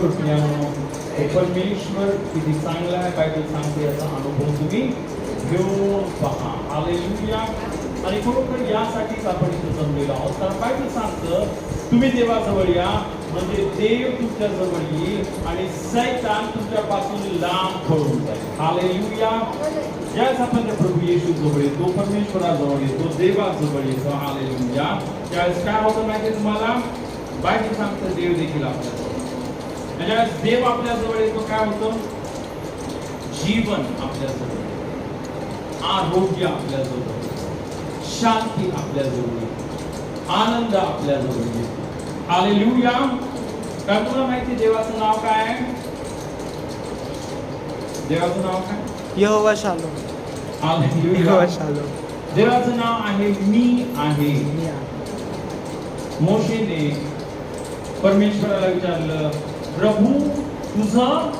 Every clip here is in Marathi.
प्रियानो, परमेश्वर किती चांगला आहे बायबल सांगते याचा अनुभव तुम्ही घेऊन पहा. हालेलुया. आणि खरोखर यासाठीच आपण इथे जमलेलो आहोत. कारण बायबल सांगतं तुम्ही देवाजवळ या म्हणजे देव तुमच्या जवळ येईल आणि सैतान तुमच्यापासून लांब पळून जाईल. हालेलुया. ज्यावेळेस आपण त्या प्रभू येशू जवळ येतो, परमेश्वराजवळ येतो, देवाजवळ येतो, हालेलुया, त्यावेळेस काय होतं माहिती तुम्हाला? बायबल सांगतं देव देखील आपल्याजवळ. ज्यावेळेस देव आपल्याजवळ येतो काय होतं? जीवन आपल्याजवळ, आरोग्य आपल्याजवळ, शांती आपल्याजवळ, आनंद आपल्याजवळ. हालेलुया. काय तुला माहिती देवाचं नाव काय आहे? देवाचं नाव काय? यहोवा शालोम. हालेलुया. यहोवा शालोम. देवाचं नाव आहे मी आहे. मोशेने परमेश्वराला विचारलं, प्रभू तुझं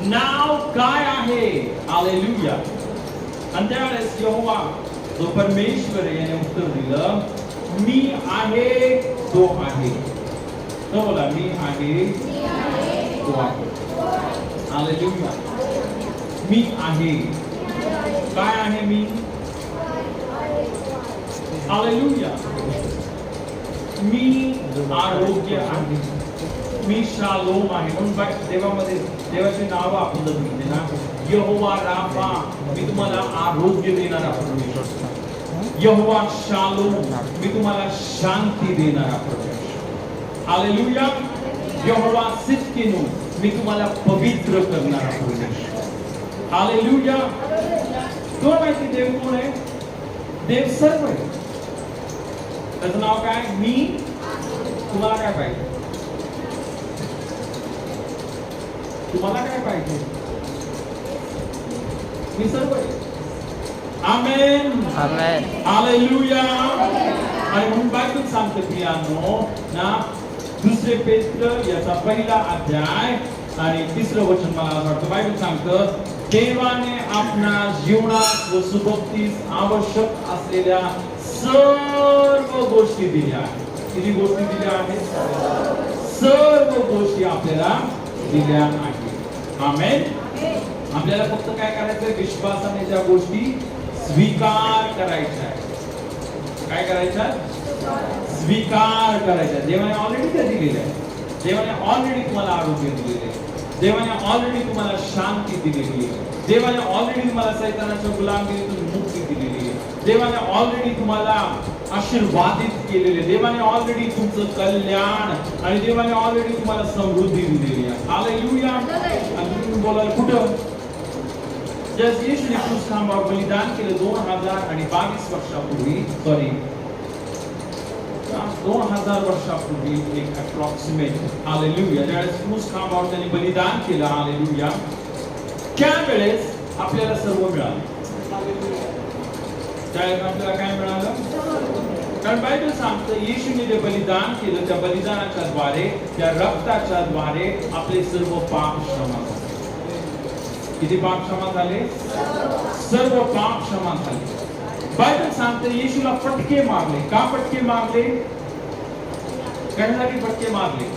नाव काय आहे? हालेलुया. आणि त्यावेळेस यहोवा जो परमेश्वर याने उत्तर दिलं, मी आहे तो आहे. तो बोला मी आहे तो आहे. हालेलुया. मी आहे. काय आहे मी? हालेलुया. मी आरोग्य आहे. मी शालोम आहे. म्हणून देवामध्ये देवाची नाव आपण जर घेतली ना, यहोवा राफा, मी तुम्हाला आरोग्य देणारा परमेश्वर. यहोवा शालोम, मी तुम्हाला शांती देणारा परमेश्वर. हालेलुया. यहोवा सिद्कीनो, मी तुम्हाला पवित्र करणारा परमेश्वर. हालेलुया. कोण माहिती देव कोण आहे? देव सर्व आहे. त्याचं नाव काय? मी. तुम्हाला काय पाहिजे? तुम्हाला काय पाहिजे? मी सर्व आहे. आमेन. आमेन. हालेलुया. आणि म्हणून बायबल सांगते प्रियानो ना, दुसरे पेत्र याचा पहिला अध्याय आणि 3रं वचन मला असं वाटतं बायबल सांगतं, देवाने आपल्या जीवनात व सुबत्तीस आवश्यक असलेल्या सर्व गोष्टी दिल्या आहेत. किती गोष्टी दिल्या आहेत? सर्व गोष्टी आपल्याला दिल्या आहेत. आमेन. आपल्याला फक्त काय करायचं? विश्वासाने त्या गोष्टी स्वीकार करायच्या. काय करायच्या? स्वीकार करायच्या. देवाने ऑलरेडी त्या दिलेल्या आहे. देवाने ऑलरेडी तुम्हाला आरोग्य दिलेले आहे. देवाने ऑलरेडी तुम्हाला शांती दिलेली आहे. देवाने ऑलरेडी तुम्हाला सैतानाच्या गुलामीतून मुक्ती दिलेली आहे. देवाने ऑलरेडी तुम्हाला आशीर्वादित केलेले. देवाने ऑलरेडी तुमचं कल्याण आणि देवाने ऑलरेडी तुम्हाला समृद्धी दिलेली आहे. हालेलुया. आणि तुम्ही बोलाल कुठं? जस येशूने क्रूस खांबावर बलिदान केलं 2022 वर्षापूर्वी, 2000 वर्षापूर्वी, एक अप्रॉक्सिमेट. हालेलुया. ज्यावेळेस क्रूस खांबावर त्यांनी बलिदान केलं, हालेलुया, त्यावेळेस आपल्याला सर्व मिळालं. त्यावेळेस आपल्याला काय मिळालं? कारण बायबल सांगतं येशूने जे बलिदान केलं त्या बलिदानाच्या द्वारे, त्या रक्ताच्या द्वारे आपले सर्व पाप क्षमा झाले. किती पाप क्षमा झाले? सर्व पाप क्षमा झाले. बायबल सांगते येशूला फटके मारले. का फटके मारले? कशासाठी फटके मारले?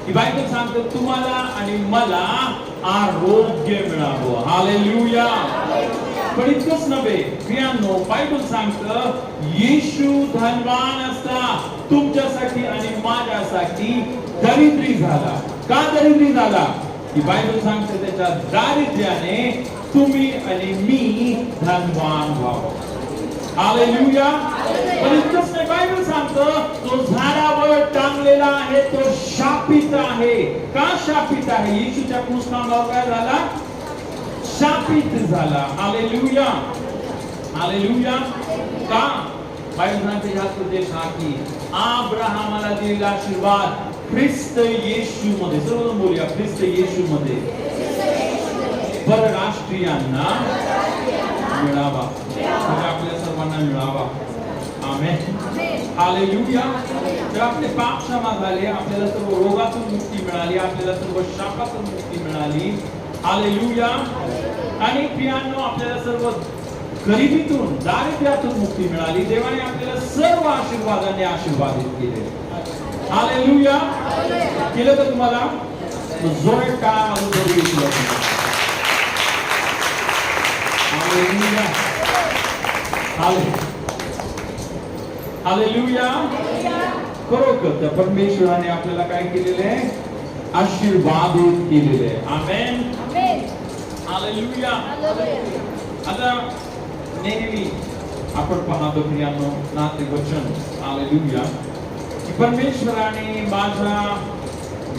की बायबल सांगते तुम्हाला आणि मला आरोग्य मिळावं. हालेलुया. पण इतकंच नव्हे प्रियांनो, बायबल सांगतं येशू धनवान असता तुमच्यासाठी आणि माझ्यासाठी दरिद्री झाला. का दरिद्री झाला? की बायबल सांगते त्याच्या दारिद्र्याने तुम्ही आणि मी धनवान व्हावं. हालेलुया. पण इतकंच नाही, बायबल सांगतं तो झाडावर टांगलेला आहे तो शापित आहे. का शापित आहे? येशूच्या क्रूस खांबावर काय झाला? शापित झाला. हालेलुया. हालेलुया. का? बायबल सांगते ह्याच उद्देश हा की अब्राहमाला दिलेला आशीर्वाद ख्रिस्त येशू मध्ये, सर्वजण बोलूया, ख्रिस्त येशू मध्ये परराष्ट्रीयांना मिळावा. म्हणजे आपल्या सर्वांना मिळावा. आमेन. हालेलुया. तर आपले पाप क्षमा झाले, आपल्याला सर्व रोगातून मुक्ती मिळाली, आपल्याला सर्व शापातून मुक्ती मिळाली. हालेलुया. आणि प्रियांनो आपल्याला सर्व गरिबीतून, दारिद्र्यातून मुक्ती मिळाली. देवाने आपल्याला सर्व आशीर्वादाने आशीर्वादित केले. हालेलुया. केलं का तुम्हाला? जोरात टाळ्या वाजवून बरं घेतलं. हालेलुया. हालेलुया. खरोखर त्या परमेश्वराने आपल्याला काय केलेले आहे? आशीर्वादित केलेले आहे. आमेन. हालेलुया. आता नेहमी आपण पाहतो प्रियांनो नाते वचन हालेलुया की परमेश्वराने माझ्या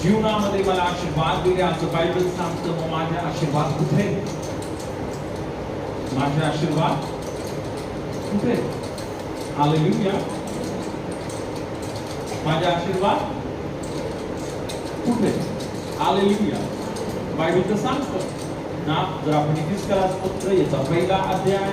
जीवनामध्ये मला आशीर्वाद दिले असं बायबल सांगतं. मग माझे आशीर्वाद कुठे? माझे आशीर्वाद कुठे? हालेलुया. माझे आशीर्वाद कुठे? हालेलुया. बायबल तर सांगतं ना. जर आपण इतिहास पत्र याचा पहिला अध्याय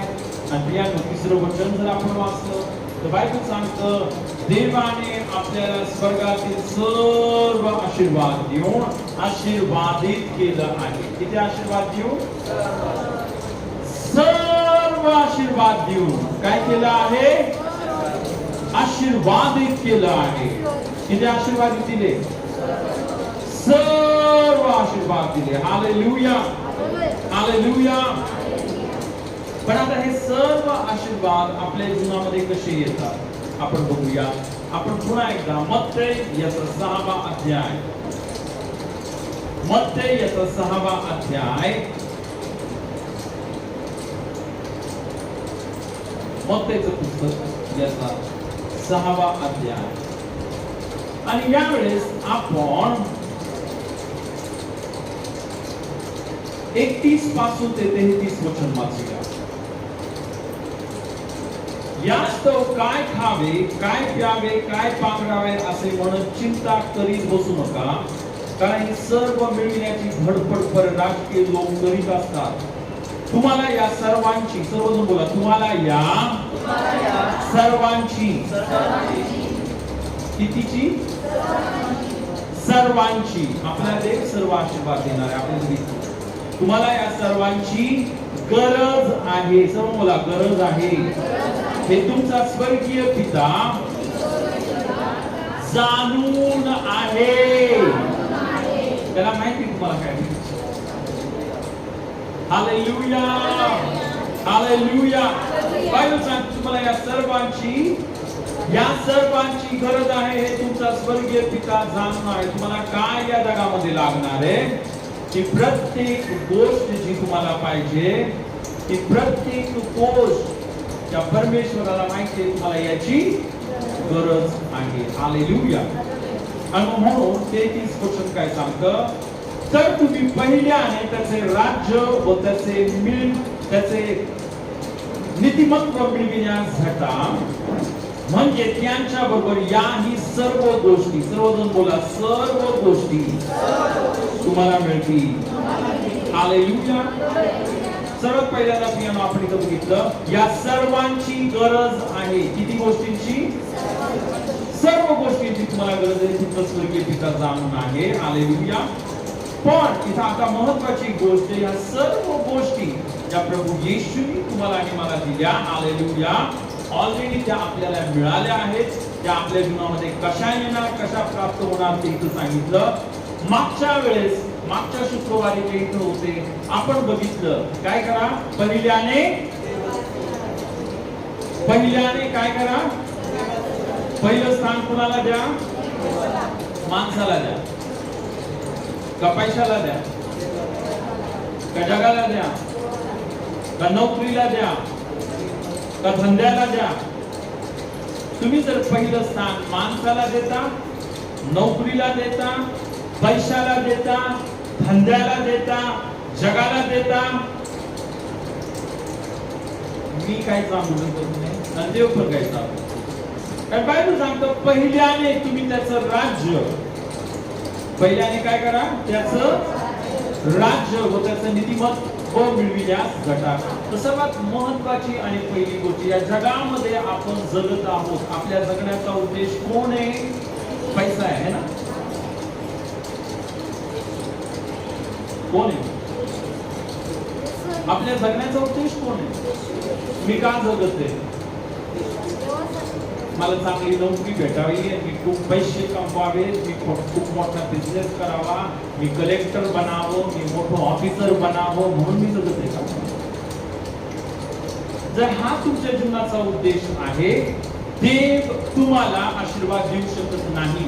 आणि या तिसरं वचन जर आपण वाचलं तर बायबल सांगतं देवाने आपल्याला स्वर्गातील सर्व आशीर्वाद देऊन आशीर्वादित केलं आहे. किती आशीर्वाद देऊन? सर्व आशीर्वाद देऊन काय केलं आहे? आशीर्वादित केलं आहे. किती आशीर्वाद दिले? सर्व आशीर्वाद दिले. हालेलुया. हालेलुया. पण आता हे सर्व आशीर्वाद आपल्या जीवनामध्ये कसे येतात आपण बघूया. आपण पुन्हा एकदा मत्ते याचा 6वा अध्याय, मत्ते याचा 6वा अध्याय, मत्तेचं पुस्तक याचा 6वा अध्याय. आणि यावेळेस आपण 31 पासून ते 33 वचन वाचूया. यास्तव काय खावे, काय प्यावे, काय पांघरावे असे म्हणत चिंता करीत बसू नका, कारण हे सर्व मिळविण्याची धडपड परराष्ट्रीय लोक करीत असतात. तुम्हाला या सर्वांची, सर्वजण बोला, तुम्हाला या सर्वांची, कितीची? सर्वांची. आपल्याला देव सर्व आशीर्वाद देणार आहे. आपण बघितलं तुम्हाला या सर्वांची गरज आहे. सर्व बोला, गरज आहे. हे तुमचा स्वर्गीय पिता जाणून आहे. त्याला माहिती तुम्हाला काय? हालेलुया. हालेलुया. बायबल सांगते तुम्हाला या सर्वांची गरज आहे. हे तुमचा स्वर्गीय पिता जाणून आहे. तुम्हाला काय या जगामध्ये लागणार आहे? की प्रत्येक गोष्ट जी तुम्हाला पाहिजे, ती प्रत्येक गोष्ट त्या परमेश्वराला माहिती आहे तुम्हाला याची गरज आहे. हालेलुया. आणि म्हणून 33 वचन काय सांगतं? तर तुम्ही पहिल्याने त्याचे राज्य व त्याचे नीतिमत्व मिळविण्यास झटा, म्हणजे त्यांच्या बरोबर याही सर्व गोष्टी, सर्वजण बोला, सर्व गोष्टी तुम्हाला मिळतील. हालेलुया. सर्वात पहिल्यांदा प्रियांनो आपण इथं बघितलं या सर्वांची गरज आहे. किती गोष्टींची? सर्व गोष्टींची तुम्हाला गरज आहे. तुमचं स्वर्गीय पिता जाणून आहे. हालेलुया. पण इथं आता महत्वाची गोष्ट, या सर्व गोष्टी ज्या प्रभू येशूंनी तुम्हाला आणि मला दिल्या, हालेलुया, ऑलरेडी त्या आपल्याला मिळाल्या आहेत. त्या आपल्या जीवनामध्ये कशा येणार, कशा प्राप्त होणार ते इथं सांगितलं. मागच्या शुक्रवारी ते इथं होते. आपण बघितलं काय करा? पहिल्याने काय करा? पहिलं स्थान कुणाला द्या? माणसाला द्या. का पैशाला द्या? का जगाला द्या? का नोकरीला द्या? का धंद्याला द्या? तुम्ही जर पहिलं स्थान माणसाला देता, नोकरीला देता, पैशाला देता, धंद्याला देता, जगाला देता, मी काय सांगू शकत नाही आणि देव पण काय सांगतो. कारण बायबल सांगतो पहिल्याने तुम्ही त्याचं राज्य, पहिल्याने काय करा? त्याचं राज्य व त्याचं नीतिमत्व मिळविण्यास झटा. तर सर्वात महत्वाची आणि पहिली गोष्ट, या जगामध्ये आपण जगत आहोत. आपल्या जगण्याचा उद्देश कोण आहे? पैसा आहे ना? कोण आहे? आपल्या जगण्याचा उद्देश कोण आहे? मी का जगत आहे? मला चांगली नोकरी भेटावी, मी खूप पैसे कमवावे, मी खूप मोठा बिझनेस करावा, मी कलेक्टर बनावं, मी मोठं ऑफिसर बनावं, म्हणून मी जगत आहे का? जर हा तुमच्या जीवनाचा उद्देश आहे, देव तुम्हाला आशीर्वाद देऊ शकत नाही.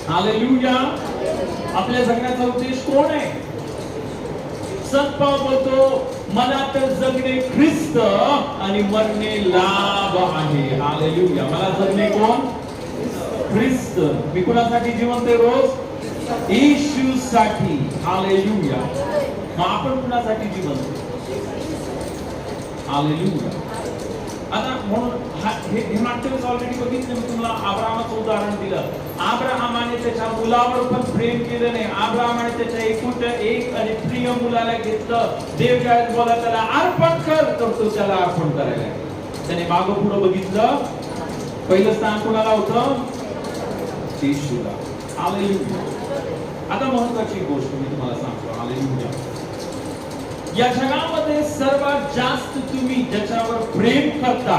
हालेलुया. आपल्या जगण्याचा उद्देश कोण आहे? संत पाऊल बोलतो, मला तर जगणे ख्रिस्त आणि मरणे लाभ आहे. हालेलुया. मला जगणे कोण? ख्रिस्त. मी कुणासाठी जिवंत आहे रोज? येशूसाठी. हालेलुया. मग आपण कुणासाठी जिवंत? हालेलुया. आता म्हणून हे मागच्या ऑलरेडी बघितलं मी तुम्हाला. अब्राहामाचं उदाहरण दिलं. अब्राहामाने त्याच्या मुलावर पण प्रेम केलं नाही. अब्राहामाने त्याच्या एक आणि प्रिय मुलाला घेतलं. देव काय बोला त्याला अर्पण कर, तर तो त्याला अर्पण करायला. त्याने मागं पुढं बघितलं. पहिलं स्थान कोणाला होतं? येशूला. हालेलुया. आता महत्त्वाची गोष्ट मी तुम्हाला सांगतो. हालेलुया. या जगामध्ये सर्वात जास्त तुम्ही ज्याच्यावर प्रेम करता,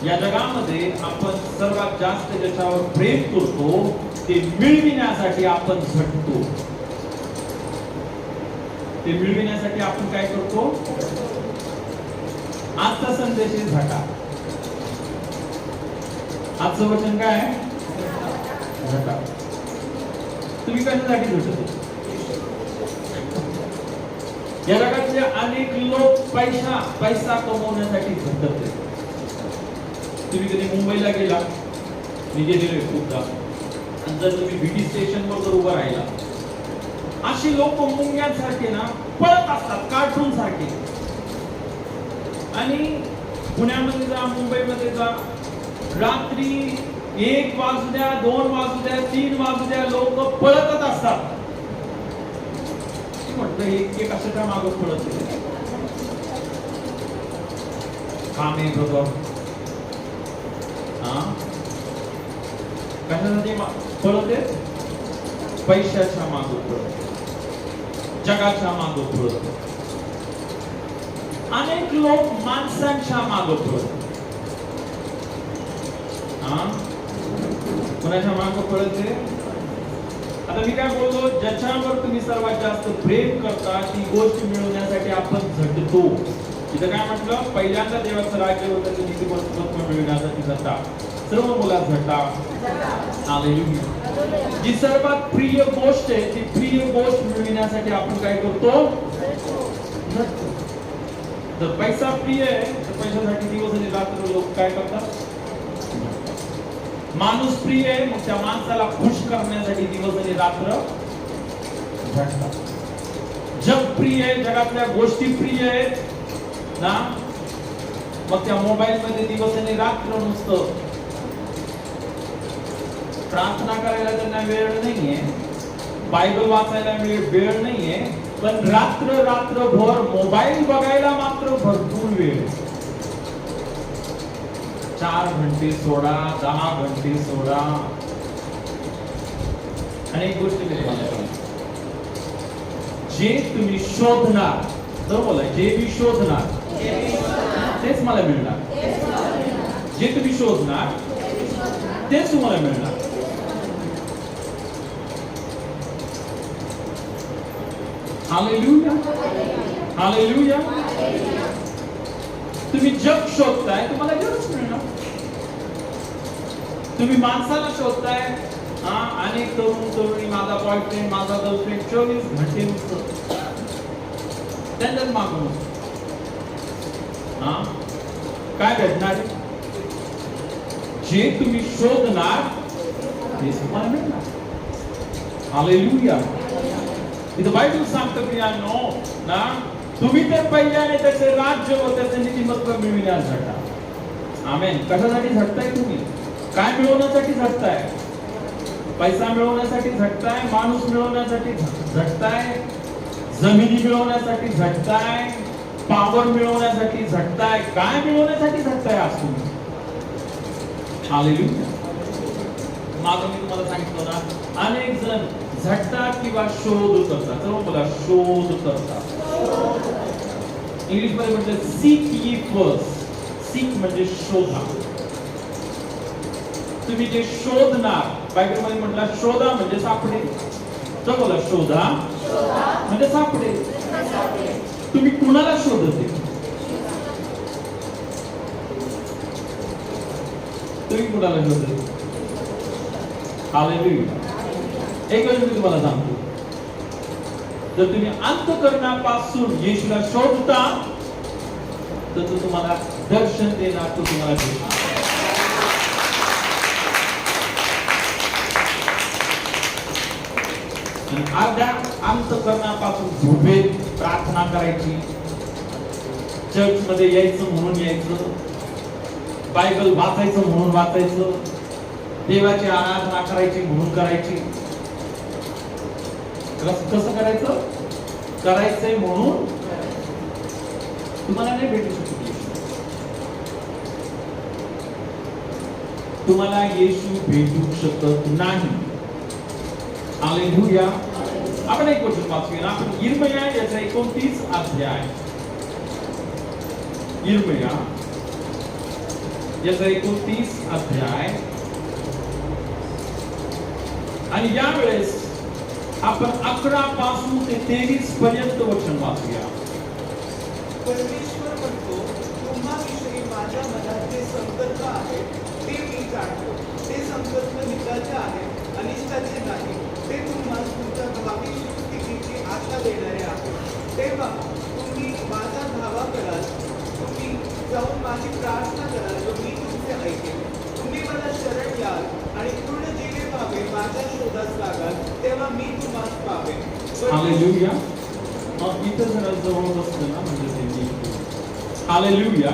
या जगामध्ये आपण सर्वात जास्त ज्याच्यावर प्रेम करतो, ते मिळविण्यासाठी आपण झटतो. ते मिळविण्यासाठी आपण काय करतो? आजचा संदेश आहे झटा. आजचं वचन काय आहे? झटा. तुम्ही कशासाठी झटतो? या जगातले अनेक लोक पैसा कमवण्यासाठी झटत आहेत. तुम्ही कधी मुंबईला गेला? मी गेलेलो खूपदा. आणि जर तुम्ही बीटी स्टेशनवर जर उभा राहिला, अशी लोक मुंग्यांसारखे ना पळत असतात, कार्टून सारखे. आणि पुण्यामध्ये जा, मुंबईमध्ये जा, रात्री 1 वाजू द्या, 2 वाजू द्या, 3 वाजू द्या, लोक पळतच असतात. म्हटलं एक कशाच्या मागं पळत आहे? काम आहे बरोबर. कशासाठी पळत आहे? पैशाच्या मागं पळत, जगाच्या मागं पळत. अनेक लोक माणसांच्या मागं पळत. कोणाच्या मागं पळत आहे? आता मी काय बोलतो, ज्याच्यावर तुम्ही सर्वात जास्त प्रेम करता ती गोष्ट मिळवण्यासाठी आपण झटतो. इथं काय म्हटलं? पहिल्यांदा देवाचं राज्य होतं, नीतिमत्व मिळवण्यासाठी झटा. सर्व मुलात झटा. हालेलुया. जी सर्वात प्रिय गोष्ट आहे, ती प्रिय गोष्ट मिळवण्यासाठी आपण काय करतो? झटतो. जर पैसा प्रिय आहे, तर पैशासाठी दिवस आणि रात्र लोक काय करतात? माणूस प्रिय आहे, मग त्या माणसाला खुश करण्यासाठी दिवस आणि रात्र झटतात. जग प्रिय आहे, जगातल्या गोष्टी प्रिय आहेत ना, मग त्या मोबाईल मध्ये दिवस आणि रात्र नुसतं. प्रार्थना करायला त्यांना वेळ नाहीये, बायबल वाचायला वेळ नाहीये, पण रात्रभर मोबाईल बघायला मात्र भरपूर वेळ. 4 घंटे सोडा, 10 घंटे सोडा. आणि एक गोष्ट मी तुम्हाला सांगतो, जे तुम्ही शोधणार, तर बोला, जे मी शोधणार तेच मला मिळणार. जे तुम्ही शोधणार तेच तुम्हाला मिळणार. हालेलुया. हालेलुया. तुम्ही जग शोधताय, तुम्हाला जगच मिळणार. तुम्ही माणसाला शोधताय, अनेक तरुणी, माझा बॉयफ्रेंड, माझा गर्लफ्रेंड 24 घंटे नुसतं त्यांच्याच मागून. काय भेटणार? जे तुम्ही शोधणार ते तुम्हाला मिळणार. हालेलुया. इथं बायबल सांगतं की ना, तुम्ही तर पहिल्याने त्याचे राज्य व त्याचे नीतिमत्व मिळविण्यास झटा. आमेन. कशासाठी झटताय तुम्ही? काय मिळवण्यासाठी झटताय? पैसा मिळवण्यासाठी झटताय, माणूस मिळवण्यासाठी झटताय, जमिनी मिळवण्यासाठी झटताय, पावर मिळवण्यासाठी झटताय. काय मिळवण्यासाठी झटताय आज तुम्ही? हालेलुया. मागं मी तुम्हाला सांगितलं ना, अनेक जण झटतात किंवा शोध करतात. सर्व बोला, शोध करतात. इंग्लिश मध्ये म्हटलं सीक ye first. सीक म्हणजे शोधा. तुम्ही जे शोधणार, बायबलमध्ये म्हटलं शोधा म्हणजे सापडेल. तर बोला शोधा म्हणजे सापडेल. तुम्ही कुणाला शोधत आहे? तुम्ही कुणाला शोधत आहे? हालेलुया. एक गोष्ट मी तुम्हाला सांगतो, जर तुम्ही अंतःकरणापासून येशूला शोधता तर तो तुम्हाला दर्शन देणार, तो तुम्हाला देणार. आणि अर्ध्या अंतःकरणापासून झोपेत प्रार्थना करायची, चर्च मध्ये यायचं म्हणून यायचं, बायबल वाचायचं म्हणून वाचायचं, देवाची आराधना करायची म्हणून करायची. कसं करायचं? करायचंय म्हणून तुम्हाला नाही भेटू शकत. तुम्हाला येशू भेटू शकत नाही. हालेलुया. आपण एक गोष्ट वाचूया. आपण यिर्मया याचा 29 अध्याय, यिर्मया याचा 29 अध्याय, आणि यावेळेस आपण 11 पासून ते 23 पर्यंत वचन वाचूया. परमेश्वर म्हणतो, तुम्हाविषयी माझ्या मनात जे संकल्प आहेत ते मी जाणतो. ते संकल्प हिताचे आहेत, अनिष्टाचे नाही. ते तुम्हाला तुमच्या भावी स्थितीची आशा देणारे आहेत. तेव्हा तुम्ही माझा धावा कराल, तुम्ही जाऊन माझी प्रार्थना कराल व मी तुमचे ऐकेन. तुम्ही मला शरण याल आणि पूर्ण जीवे पावे माझ्या शोधास लागाल, तेव्हा मी तुम्हाला पावेन. हालेलुया. इथं जरा जवळ बसलं ना म्हणजे त्यांनी. हालेलुया.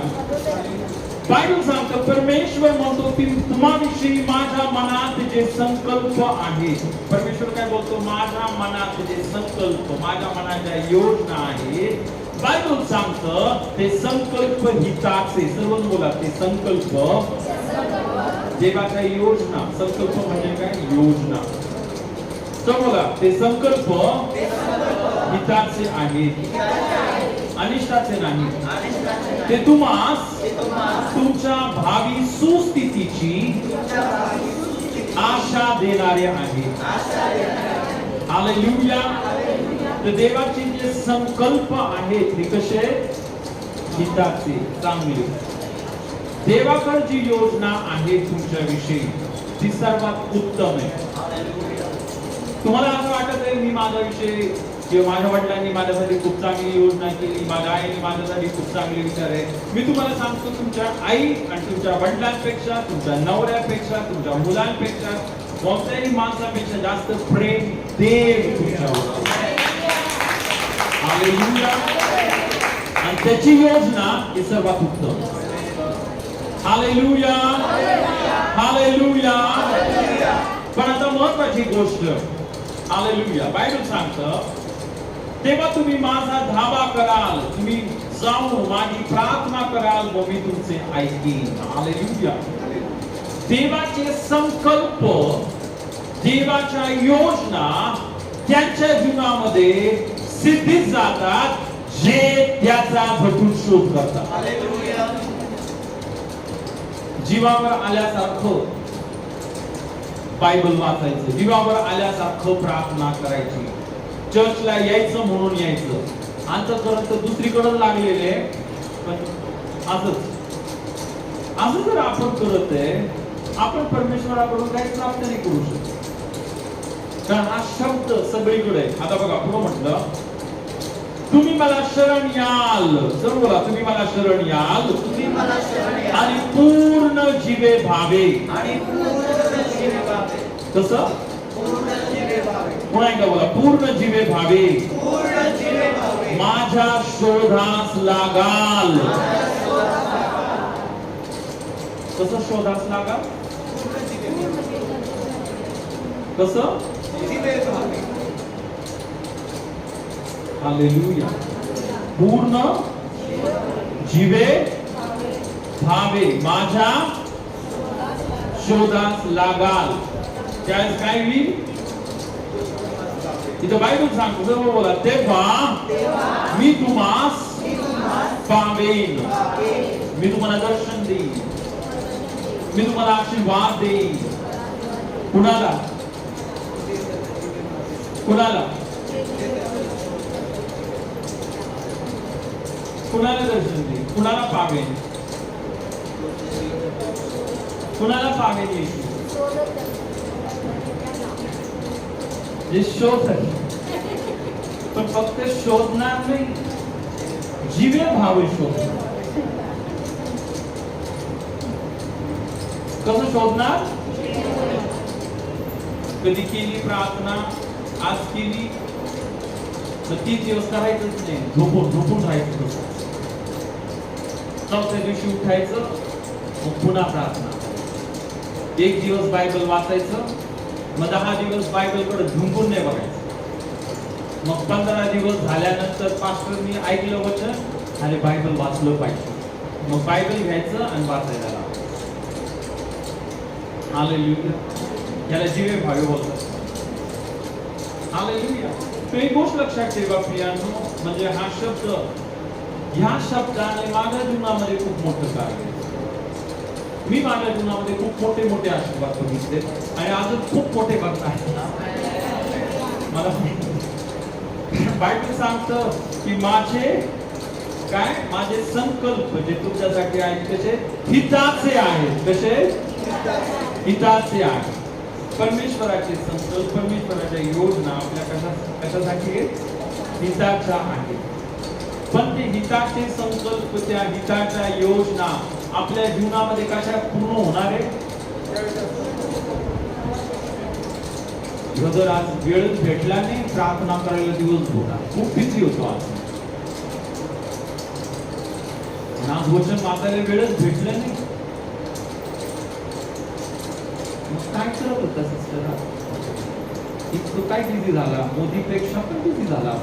बायबल सांगतं, परमेश्वर म्हणतो की तुम्हाविषयी माझ्या मनात जे संकल्प आहेत. परमेश्वर काय बोलतो? माझ्या मनात जे संकल्प, माझ्या मनाच्या योजना आहेत. बायबल सांगतं ते संकल्प हिताचे. सर्वच बोला, ते संकल्प, देवाच्या योजना. संकल्प म्हणजे काय? योजना. तर बोला, ते संकल्प हिताचे आहेत, अनिष्टाचे नाही. ते तुम्हास तुमच्या भावी सुस्थितीची आशा देणारे आहेत. हालेलुया. तर देवाचे जे संकल्प आहेत ते कसे? हिताचे, चांगले. देवाकडे जी योजना आहे तुमच्या विषयी ती सर्वात उत्तम आहे. तुम्हाला असं वाटत आहे मी माझ्याविषयी किंवा माझ्या वडिलांनी माझ्यासाठी खूप चांगली योजना केली, माझ्या आईने माझ्यासाठी खूप चांगले विचार आहे. मी तुम्हाला सांगतो, तुमच्या आई आणि तुमच्या वडिलांपेक्षा, तुमच्या नवऱ्यापेक्षा, तुमच्या मुलांपेक्षा, कोणत्याही माणसापेक्षा जास्त प्रेम देव तुमच्यावर. हालेलुया. आणि त्याची योजना ही सर्वात उत्तम. हालेलुया. हालेलुया. पण आता महत्वाची गोष्ट, हालेलुया, बायबल सांगतं तेव्हा तुम्ही माझा धावा कराल, तुम्ही जाऊन माझी प्रार्थना कराल व मी तुमचे ऐकीन. हालेलुया. देवाचे संकल्प, देवाच्या योजना त्यांच्या जीवनामध्ये सिद्धीत जातात जे त्याचा भटून शोध करतात. हालेलुया. जीवावर आल्यासारखं बायबल वाचायचं, जीवावर आल्यासारखं प्रार्थना करायची, चर्चला यायचं म्हणून यायचं. अंतःकरण तर दुसरीकडे लागलेले, पण असं जर आपण करत आहे, आपण परमेश्वराकडून काही प्राप्त नाही करू शकतो. कारण हा शब्द सगळीकडे आहे. आता बघा पुढे म्हटलं, तुम्ही मला शरण याल. जर बोला, तुम्ही मला शरण याल, तुम्ही मला शरण याल आणि पूर्ण जीवे भावे. आणि पूर्ण जीवे भावे. कसं? पूर्ण जीवे भावे. पुन्हा एकदा बोला, पूर्ण जीवे भावे. पूर्ण जीवे भावे. माझ्या शोधास लागाल. कसं शोधास लागाल? पूर्ण जीवे भावे. कसं? जीवे भावे. हालेलुया. पूर्ण जीवे भावे माझ्या शोधास लागाल. त्यावेळेस काय होईल? इथं बायबल सांगतो, सर्व बोला, तेव्हा मी तुम्हास पावेन, मी तुम्हाला दर्शन देईन, मी तुम्हाला आशीर्वाद देईन. कुणाला? कुणाला? कुणाला दर्शन देईन? कुणाला पावेन? कुणाला पावेन येशू? जे शोधत, पण फक्त शोधणार नाही, जीवे भावे शोधणार. कसं शोधणार? कधी केली प्रार्थना, आज केली तर 3 दिवस करायचंच नाही, झोपून राहायचं. चौथ्या दिवशी उठायचं, मग पुन्हा प्रार्थना. 1 दिवस बायबल वाचायचं, मग 10 दिवस बायबलकडे झुंकून नाही बघायचं. मग 15 दिवस झाल्यानंतर पास्टरनी ऐकलं वचन आणि बायबल वाचलं पाहिजे. मग बायबल घ्यायचं आणि वाचायला लावायचं. हालेलुया. याला जीवे भावे बोलतात. हालेलुया. तो एक गोष्ट लक्षात ठेवा प्रियांनो, म्हणजे हा शब्द, ह्या शब्दाने माझ्या जीवनामध्ये खूप मोठं कार्य आहे. मी माझ्या जीवनामध्ये खूप मोठे मोठे आशीर्वाद बघितले आणि अजून खूप मोठे बघताय. मला बायबल सांगतं की माझे संकल्प जे तुमच्यासाठी आहेत कसे हिताचे आहेत. कसे? हिताचे आहेत. परमेश्वराचे संकल्प, परमेश्वराच्या योजना आपल्या कशासाठी आहेत? हिताच्या आहेत. पण ते हिताचे संकल्प, त्या हिताच्या योजना आपल्या जीवनामध्ये कशा पूर्ण होणार आहे? जर आज वेळच भेटला नाही प्रार्थना करायला, दिवस होता खूप बिझी होतो आज वचन वाचायला वेळच भेटलं नाही, काय करत होता सिस्टर? इतकं काय बिझी झाला? मोदीपेक्षा पण बिझी झाला.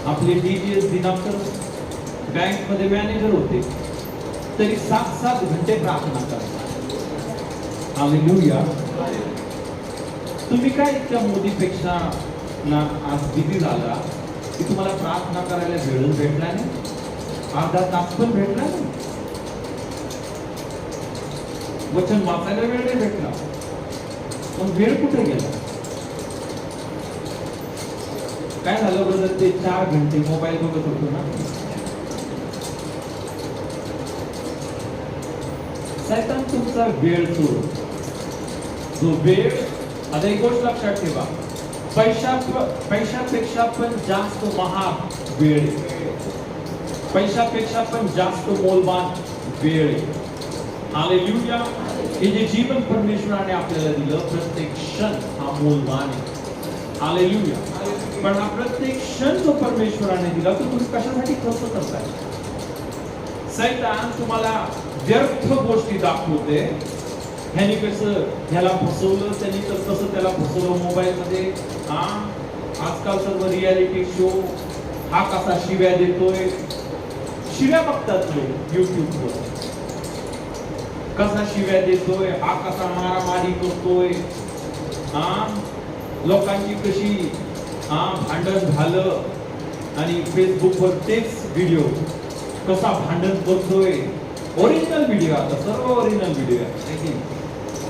आपले DGS दिनाकर बँक मध्ये मॅनेजर होते, तरी 7-7 घंटे प्रार्थना करतात. हालेलुया. तुम्ही काय इतक्या मोदीपेक्षा आज बिझी झाला की तुम्हाला प्रार्थना करायला वेळच भेटला नाही, अर्धा तास पण भेटला नाही, वचन वाचायला वेळ नाही भेटला. पण वेळ कुठे गेला? काय झालं ब्रदर? ते 4 घंटे मोबाईल बघत होतो ना. सैतान तुमचा वेळ चोरतो. जो वेळ, आता एक गोष्ट लक्षात ठेवा, पैशापेक्षा पण जास्त महाग वेळ आहे. पैशापेक्षा पण जास्त मौल्यवान वेळ आहे. हालेलुया. हे जे जीवन परमेश्वराने आपल्याला दिलं, प्रत्येक क्षण हा मौल्यवान आहे. हालेलुया. पण हा प्रत्येक क्षण जो परमेश्वराने दिला तो तुम्ही कशासाठी खर्च करताय? सैतान तुम्हाला व्यर्थ गोष्टी दाखवते. ह्याने कसं ह्याला फसवलं, त्यांनी तर कसं त्याला फसवलं मोबाईल मध्ये. आजकाल सर्व रियालिटी शो, हा कसा शिव्या देतोय, शिव्या बघतात लोक युट्यूबवर. कसा शिव्या देतोय, हा कसा मारामारी करतोय, लोकांची कशी भांडण झालं, आणि फेसबुकवर तेच व्हिडिओ कसा भांडण करतोय. ओरिजिनल व्हिडिओ, आता सर्व ओरिजिनल व्हिडिओ आहे,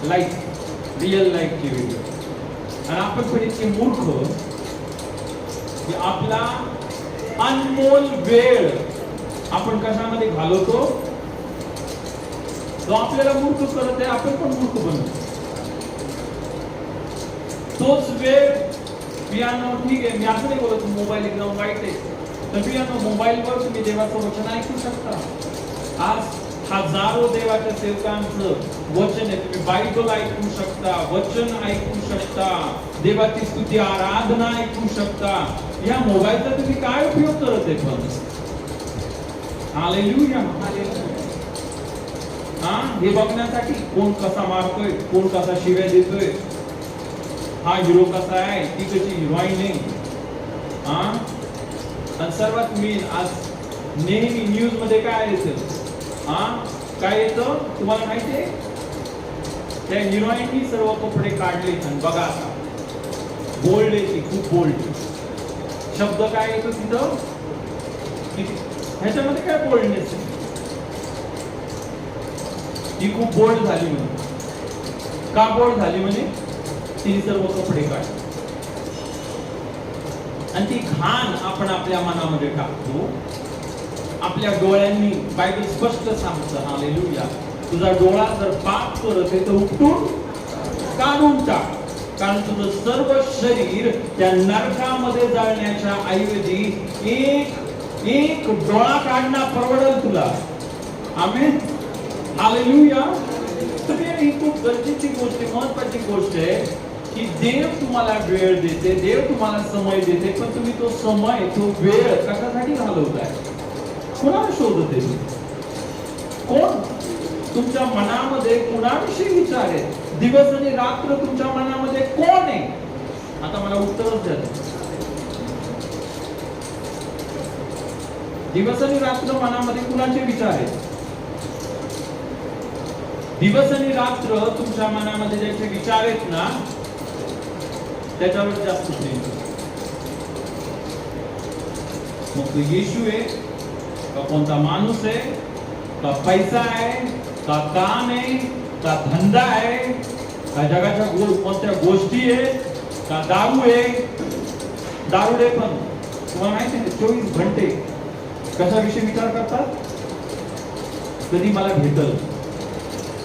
लाईफ, रिअल लाईफचे व्हिडिओ. आणि आपण पण इतके मूर्ख की आपला अनमोल वेळ आपण कशामध्ये घालवतो, तो आपल्याला मूर्ख करत आहे, आपण पण मूर्ख बनतो. तोच वेळ पियानो, ठीक आहे, मी असं नाही बोलत मोबाईल एकदम वाईट आहे, तर पियानो मोबाईलवर तुम्ही देवाचं वचन ऐकू शकता. आज हजारो देवाच्या सेवकांचं वचन आहे, तुम्ही बायबल ऐकू शकता, वचन ऐकू शकता, देवाची स्तुती आराधना ऐकू शकता. या मोबाईलचा तुम्ही काय उपयोग करत आहे? पण हालेलुया, हालेलुया. हे बघण्यासाठी कोण कसा मारतोय, कोण कसा शिव्या देतोय, हा हिरो कसा आहे, ती कशी हिरोईन आहे. आणि सर्वात मेन, आज नेहमी न्यूज मध्ये काय येतं, काय येतं तुम्हाला माहितीये? त्या हिरोईननी सर्व कपडे काढले आणि बघा आता बोल्ड आहे, ती खूप बोल्ड. शब्द काय येतो तिथं? ह्याच्यामध्ये काय बोल्डनेस आहे? ती खूप बोल्ड झाली म्हणे. का बोल्ड झाली म्हणे? तिने सर्व कपडे काढले आणि ती घाण आपण आपल्या मनामध्ये टाकतो. आपल्या डोळ्यांनी बायबल स्पष्ट सांगतं, हालेलुया, तुझा डोळा जर पाप करत आहे तर उपटून काढून टाक. कारण तुझं सर्व शरीर त्या नरकामध्ये जाळण्याच्या ऐवजी एक डोळा काढणं परवडेल तुला. आमेन, हालेलुया. तर ही खूप गरजेची गोष्ट आहे, महत्वाची गोष्ट आहे की देव तुम्हाला वेळ देते, देव तुम्हाला समय देते, पण तुम्ही तो समय, तो वेळ कशासाठी घालवताय? कोणाला शोधत आहे? कोण तुमच्या मनामध्ये कुणाविषयी विचार आहेत? दिवस आणि रात्र तुमच्या मनामध्ये कोण आहे? आता मला उत्तरच द्या. दिवस आणि रात्र मनामध्ये कुणाचे विचार आहेत? दिवस आणि रात्र तुमच्या मनामध्ये ज्याचे विचार आहेत ना, त्याच्यावर जास्त प्रेम. मग तो येशू आहे का कोणता माणूस आहे का पैसा आहे का काम आहे का धंदा आहे का जगाच्या कोणत्या गोष्टी आहेत का दारू आहे? दारुडे पण तुम्हाला माहिती आहे 24 घंटे कशाविषयी विचार करतात? कधी मला भेटल,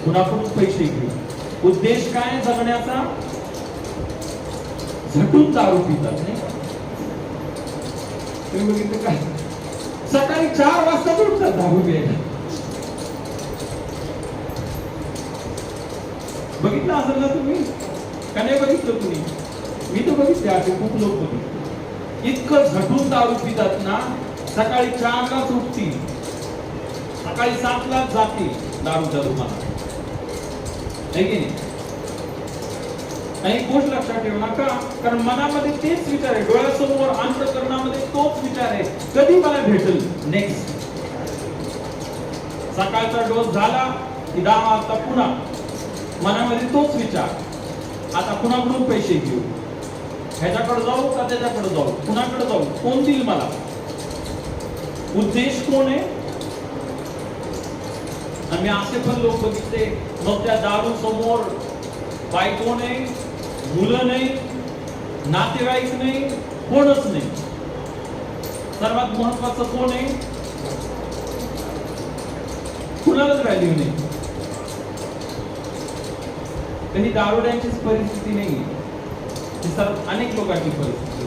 कुणाकडून पैसे घेऊ. उद्देश काय जगण्याचा? झटून दारू पितात. नाही तुम्ही बघितलं काय? सकाळी 4 वाजता उठतात दारू प्यायला. बघितलं असेल ना तुम्ही? का नाही बघितलं तुम्ही? मी तर बघितले असे खूप लोक बघितले. इतकं झटून दारू पितात ना, सकाळी 4 लाच उठतील, सकाळी 7 लाच जातील दारूच्या दुकानात. नाही की नाही? आणि एक गोष्ट लक्षात ठेवू नका, कारण मनामध्ये तेच विचार आहे, डोळ्यासमोर अंतःकरणामध्ये तोच विचार आहे, कधी मला भेटेल नेक्स्ट. सकाळचा डोस झाला की 10 वाजता पुन्हा मनामध्ये तोच विचार, आता कुणाकडून पैसे घेऊ, ह्याच्याकडे जाऊ का त्याच्याकडे जाऊ, कुणाकडे जाऊ, कोण देईल मला, उद्देश कोण आहे? आणि असे पण लोक बघितले, मग त्या दारू समोर बायको नाही, मुलं नाही, नातेवाईक नाही, कोणच नाही. सर्वात महत्वाचं कोण आहे? कुणालाच व्हॅल्यू नाही. ही दारुड्यांचीच परिस्थिती नाही, ही सर्व अनेक लोकांची परिस्थिती.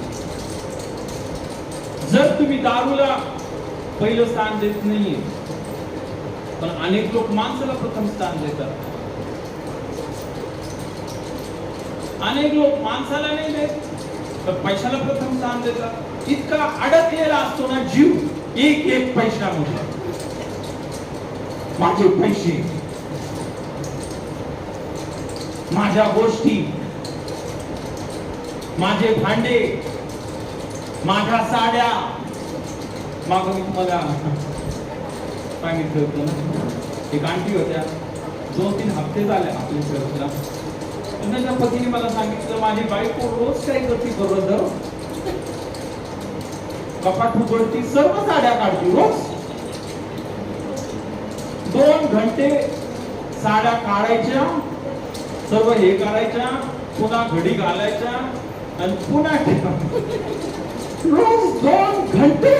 जर तुम्ही दारूला पहिलं स्थान देत नाहीये, पण अनेक लोक माणसाला प्रथम स्थान देतात. अनेक लोक माणसाला नाही देत, तर पैशाला प्रथम स्थान देतात. इतका अडकलेला असतो ना जीव एक पैशामध्ये. माझे पैसे, माझ्या गोष्टी, माझे भांडे, माझ्या साड्या. माग मी तुम्हाला सांगितलं होतं ना, एक आंटी होत्या, 2-3 हफ्ते झाले आपल्या चर्चला. त्यांच्या पतीने मला सांगितलं, माझी बायको रोज काय करते बरोबर, कपाट उघडती, सर्व साड्या काढती रोज. 2 घंटे साड्या काढायच्या, सर्व हे करायच्या, पुन्हा घडी घालायच्या आणि पुन्हा रोज 2 घंटे.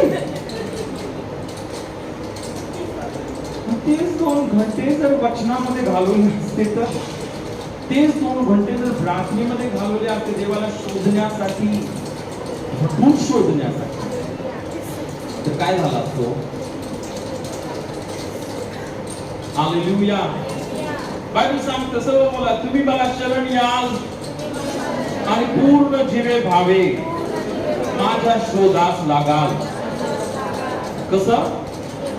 तेच 2 घंटे जर वचनामध्ये घालवले असते, तर तेच 2 घंटे जर प्रार्थनेमध्ये घालवले असते, देवाला शोधण्यासाठी, भूत शोधण्यासाठी, तर काय झाला असतो? हालेलुया. बायबल सांगतं, सर्व बोला, तुम्ही मला शरण याल आणि पूर्ण जीवे भावे माझ्या शोधास लागाल. कसं?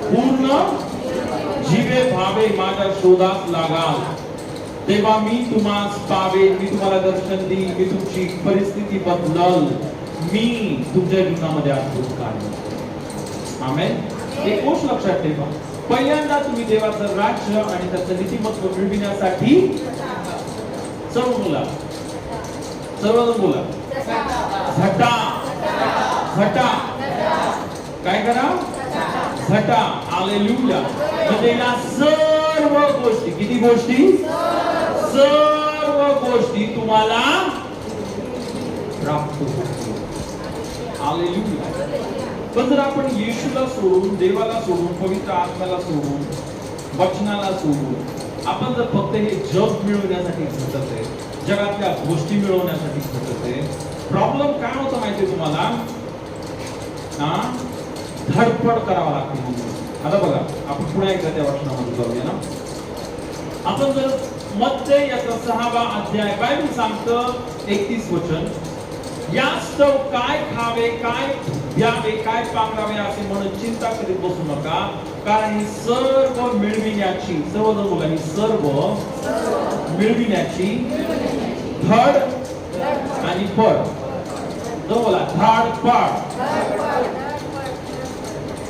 पूर्ण जीवे भावे माझ्या शोधास लागाल, तेव्हा मी तुम्हास पावेन, मी तुम्हाला दर्शन देईन, मी तुमची परिस्थिती बदलल, मी तुमच्या जीवनामध्ये अद्भुत कार्य. आमेन. एक गोष्ट लक्षात ठेवा, पहिल्यांदा तुम्ही देवाचं राज्य आणि त्याचं नीतिमत्व मिळविण्यासाठी सर्व बोला, सर्वजण बोला, झटा झटा. काय करा? घटा. हालेलुया. म्हणजे या सर्व गोष्टी, किती गोष्टी? सर्व गोष्टी तुम्हाला प्राप्त होतील. हालेलुया. पण जर आपण येशूला सोडून, देवाला सोडून, पवित्र आत्म्याला सोडून, वचनाला सोडून आपण जर फक्त हे जग मिळवण्यासाठी झटत आहे, जगातल्या गोष्टी मिळवण्यासाठी झटत आहे, प्रॉब्लेम काय होतं माहितीये तुम्हाला? धडपड करावं लागते. आता बघा, आपण पुन्हा एकदा त्या वचनामध्ये जाऊया ना. आपण जर मत्ते याचा 6वा अध्याय, बायबल सांगतं 31 वचन, यास्तव काय खावे, काय द्यावे, काय पांघरावे असे म्हणून चिंता करीत बसू नका, कारण ही सर्व मिळविण्याची, सर्वजण बोला, ही सर्व मिळविण्याची धड आणि पड. जो बोला, धाड पड.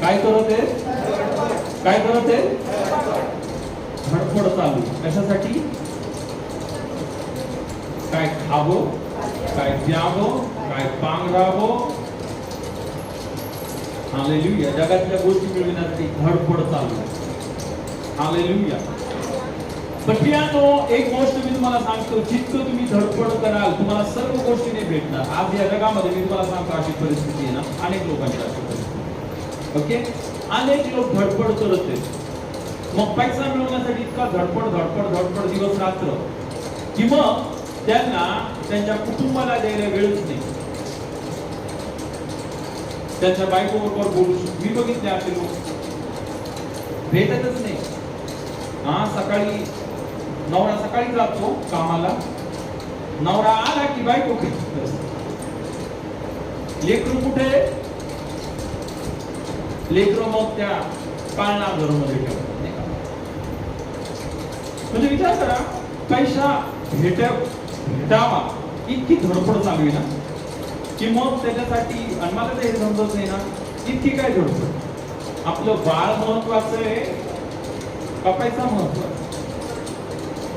काय करत आहे? काय करत आहे? धडपड चालू. कशासाठी? काय खावं, काय द्यावं, काय पांघरावं. हालेलुया. जगातल्या गोष्टी मिळविण्यासाठी धडपड चालू. हालेलुया. पण प्रियानो, एक गोष्ट मी तुम्हाला सांगतो, जितकं तुम्ही धडपड कराल तुम्हाला सर्व गोष्टी नाही भेटणार. आज या जगामध्ये मी तुम्हाला सांगतो अशी परिस्थिती आहे ना, अनेक लोकांची अशी परिस्थिती. ओके, अनेक लोक धडपड करत आहेत. मग पैसा मिळवण्यासाठी इतका धडपड धडपड धडपड दिवस रात्र, की मग त्यांना त्यांच्या कुटुंबाला द्यायला वेळच नाही. त्यांच्या बायकोबरोबर बोलू शकतो. मी बघितले असे लोक भेटतच नाही. सकाळी नवरा सकाळी जातो कामाला, नवरा आला की बायको लेकरू कुठे? लेकरू मग त्या पाळणा घरामध्ये ठेवतात. म्हणजे विचार करा, पैसा भेटावा इतकी धडपड चालू आहे ना, की मग त्याच्यासाठी, आणि मला तर हे समजत नाही ना, इतकी काय धडपड? आपलं बाळ महत्वाचं आहे का पैसा महत्वाचा?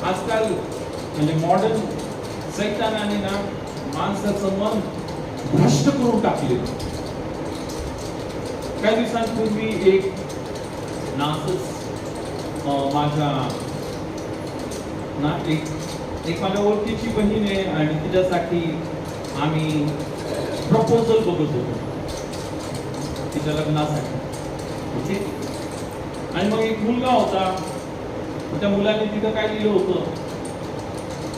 आजकाल म्हणजे मॉडर्न सैतानाने ना माणसाचं मन भ्रष्ट करून टाकले. काही दिवसांपूर्वी एक माझ्या ना एक माझ्या ओळखीची बहीण आहे, आणि तिच्यासाठी आम्ही प्रपोजल बघत होतो तिच्या लग्नासाठी. आणि मग एक मुलगा होता, त्या मुलाने तिथं काय लिहिलं होतं,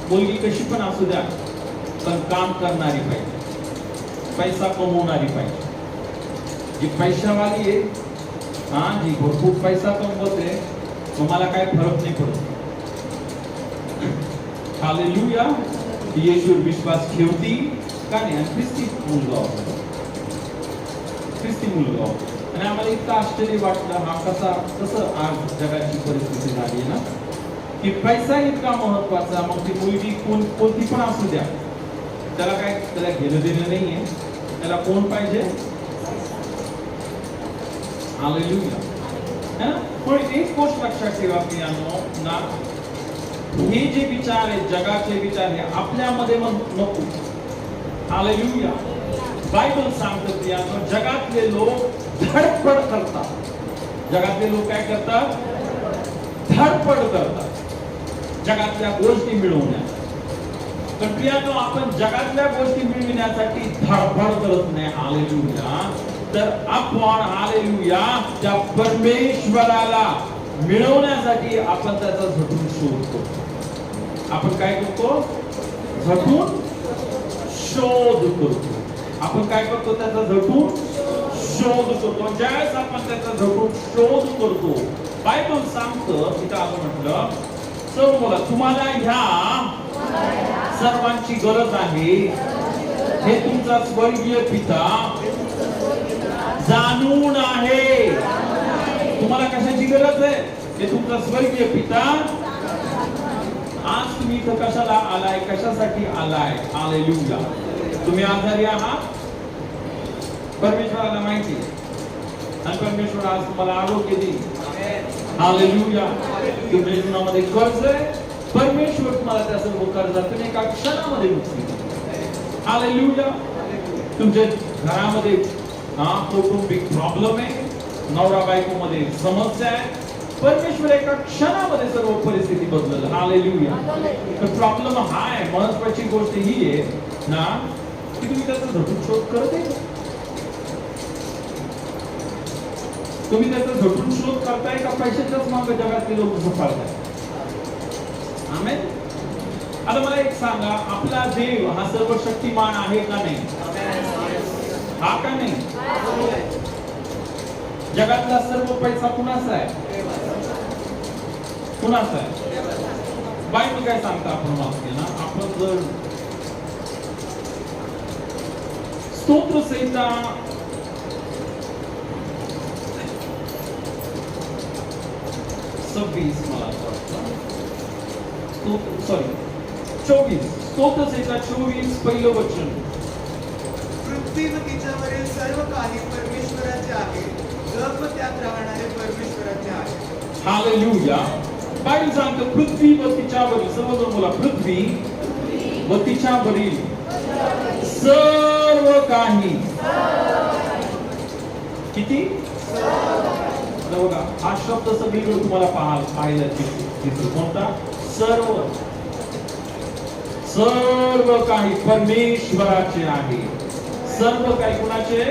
मुलगी कशी पण असू द्या पण काम करणारी पाहिजे, पैसा कमवणारी पाहिजे. जी पैशावाली आहे, जी भरपूर पैसा कमवते, तुम्हाला काय फरक नाही पडत. हालेलुया. येशूवर विश्वास ठेवती का नाही? आणि ख्रिस्ती मुलगा होता, ख्रिस्ती मुलगा होता. आणि आम्हाला इतकं आश्चर्य वाटलं, कसं आज जगाची परिस्थिती झाली ना, की पैसा इतका महत्वाचा. मग ती मुलगी कोणती पण असू द्या, त्याला घेणं देणं नाहीये, त्याला कोण पाहिजे? हालेलुया. पण एक गोष्ट लक्षात ठेवा प्रियानो ना, हे जे विचार आहेत, जगाचे विचार, हे आपल्यामध्ये नको. हालेलुया. बायबल सांगतं प्रियानो, जगातले लोक धडपड करतात. जगातले लोक काय करतात? धडपड करतात जगातल्या गोष्टी मिळवण्यासाठी. पण प्रियानो, आपण जगातल्या गोष्टी मिळविण्यासाठी धडपड करत नाही. हालेलुया. तर आपण हालेलुया त्या परमेश्वराला मिळवण्यासाठी आपण त्याचा झटून शोधतो. आपण काय करतो? झटून शोध करतो. आपण काय करतो? त्याचा झटून शोध करतो. ज्यावेळेस आपण त्याचा झटून शोध करतो, बायबल सांगतं, तिथं असं म्हटलं, सर्व बोला, तुम्हाला ह्या सर्वांची गरज आहे, हे तुमचा स्वर्गीय पिता जाणून आहे. तुम्हाला कशाची गरज आहे? हे तुमचा स्वर्गीय पिता. आज तुम्ही इथं कशाला आलाय? कशासाठी आलाय? हालेलुया. तुम्ही आजारी आहात, परमेश्वराला माहिती, आणि परमेश्वर आज तुम्हाला आरोग्य देईल. हालेलुया. तुमच्या जीवनामध्ये कर्ज आहे, परमेश्वर तुम्हाला त्या सर्व कर्जातून एका क्षणामध्ये मुक्ती देईल. हालेलुया. तुमच्या घरामध्ये कौटुंबिक प्रॉब्लेम आहे, नवरा बायको मध्ये समस्या आहे, परमेश्वर एका क्षणामध्ये सर्व परिस्थिती बदलल. हालेलुया. तर प्रॉब्लेम हा आहे, महत्वाची गोष्ट ही आहे ना की तुम्ही त्याचा झटून शोध करत आहे. तुम्ही त्याचा झटून शोध करताय का पैशाच्याच मागे जगातले लोक झपाळताय? आमेन. आता मला एक सांगा, आपला देव हा सर्वशक्तिमान आहे का नाही? हा का नाही? जगातला सर्व पैसा कुणाचा आहे? कुणाचा आहे? बायबल काय सांगता आपण वाचले ना, आपण जर स्तोत्र संहिता 26 मला वाटतं, 24 स्तोत्र संहिता 24 पहिलं वचन. पृथ्वी व तिच्यावरील सर्व काही परमेश्वराचे आहे, जग व त्यात राहणारे परमेश्वराचे आहे. हालेलुया. बायबल सांगतं पृथ्वी व तिच्यावरील, सर्वजण बोला, पृथ्वी व तिच्यावरील सर्व काही. किती? बघा, हा शब्द सगळीकडे तुम्हाला पाहायला दिसतो. कोणता? सर्व. सर्व काही परमेश्वराचे आहे. सर्व काही कुणाचे?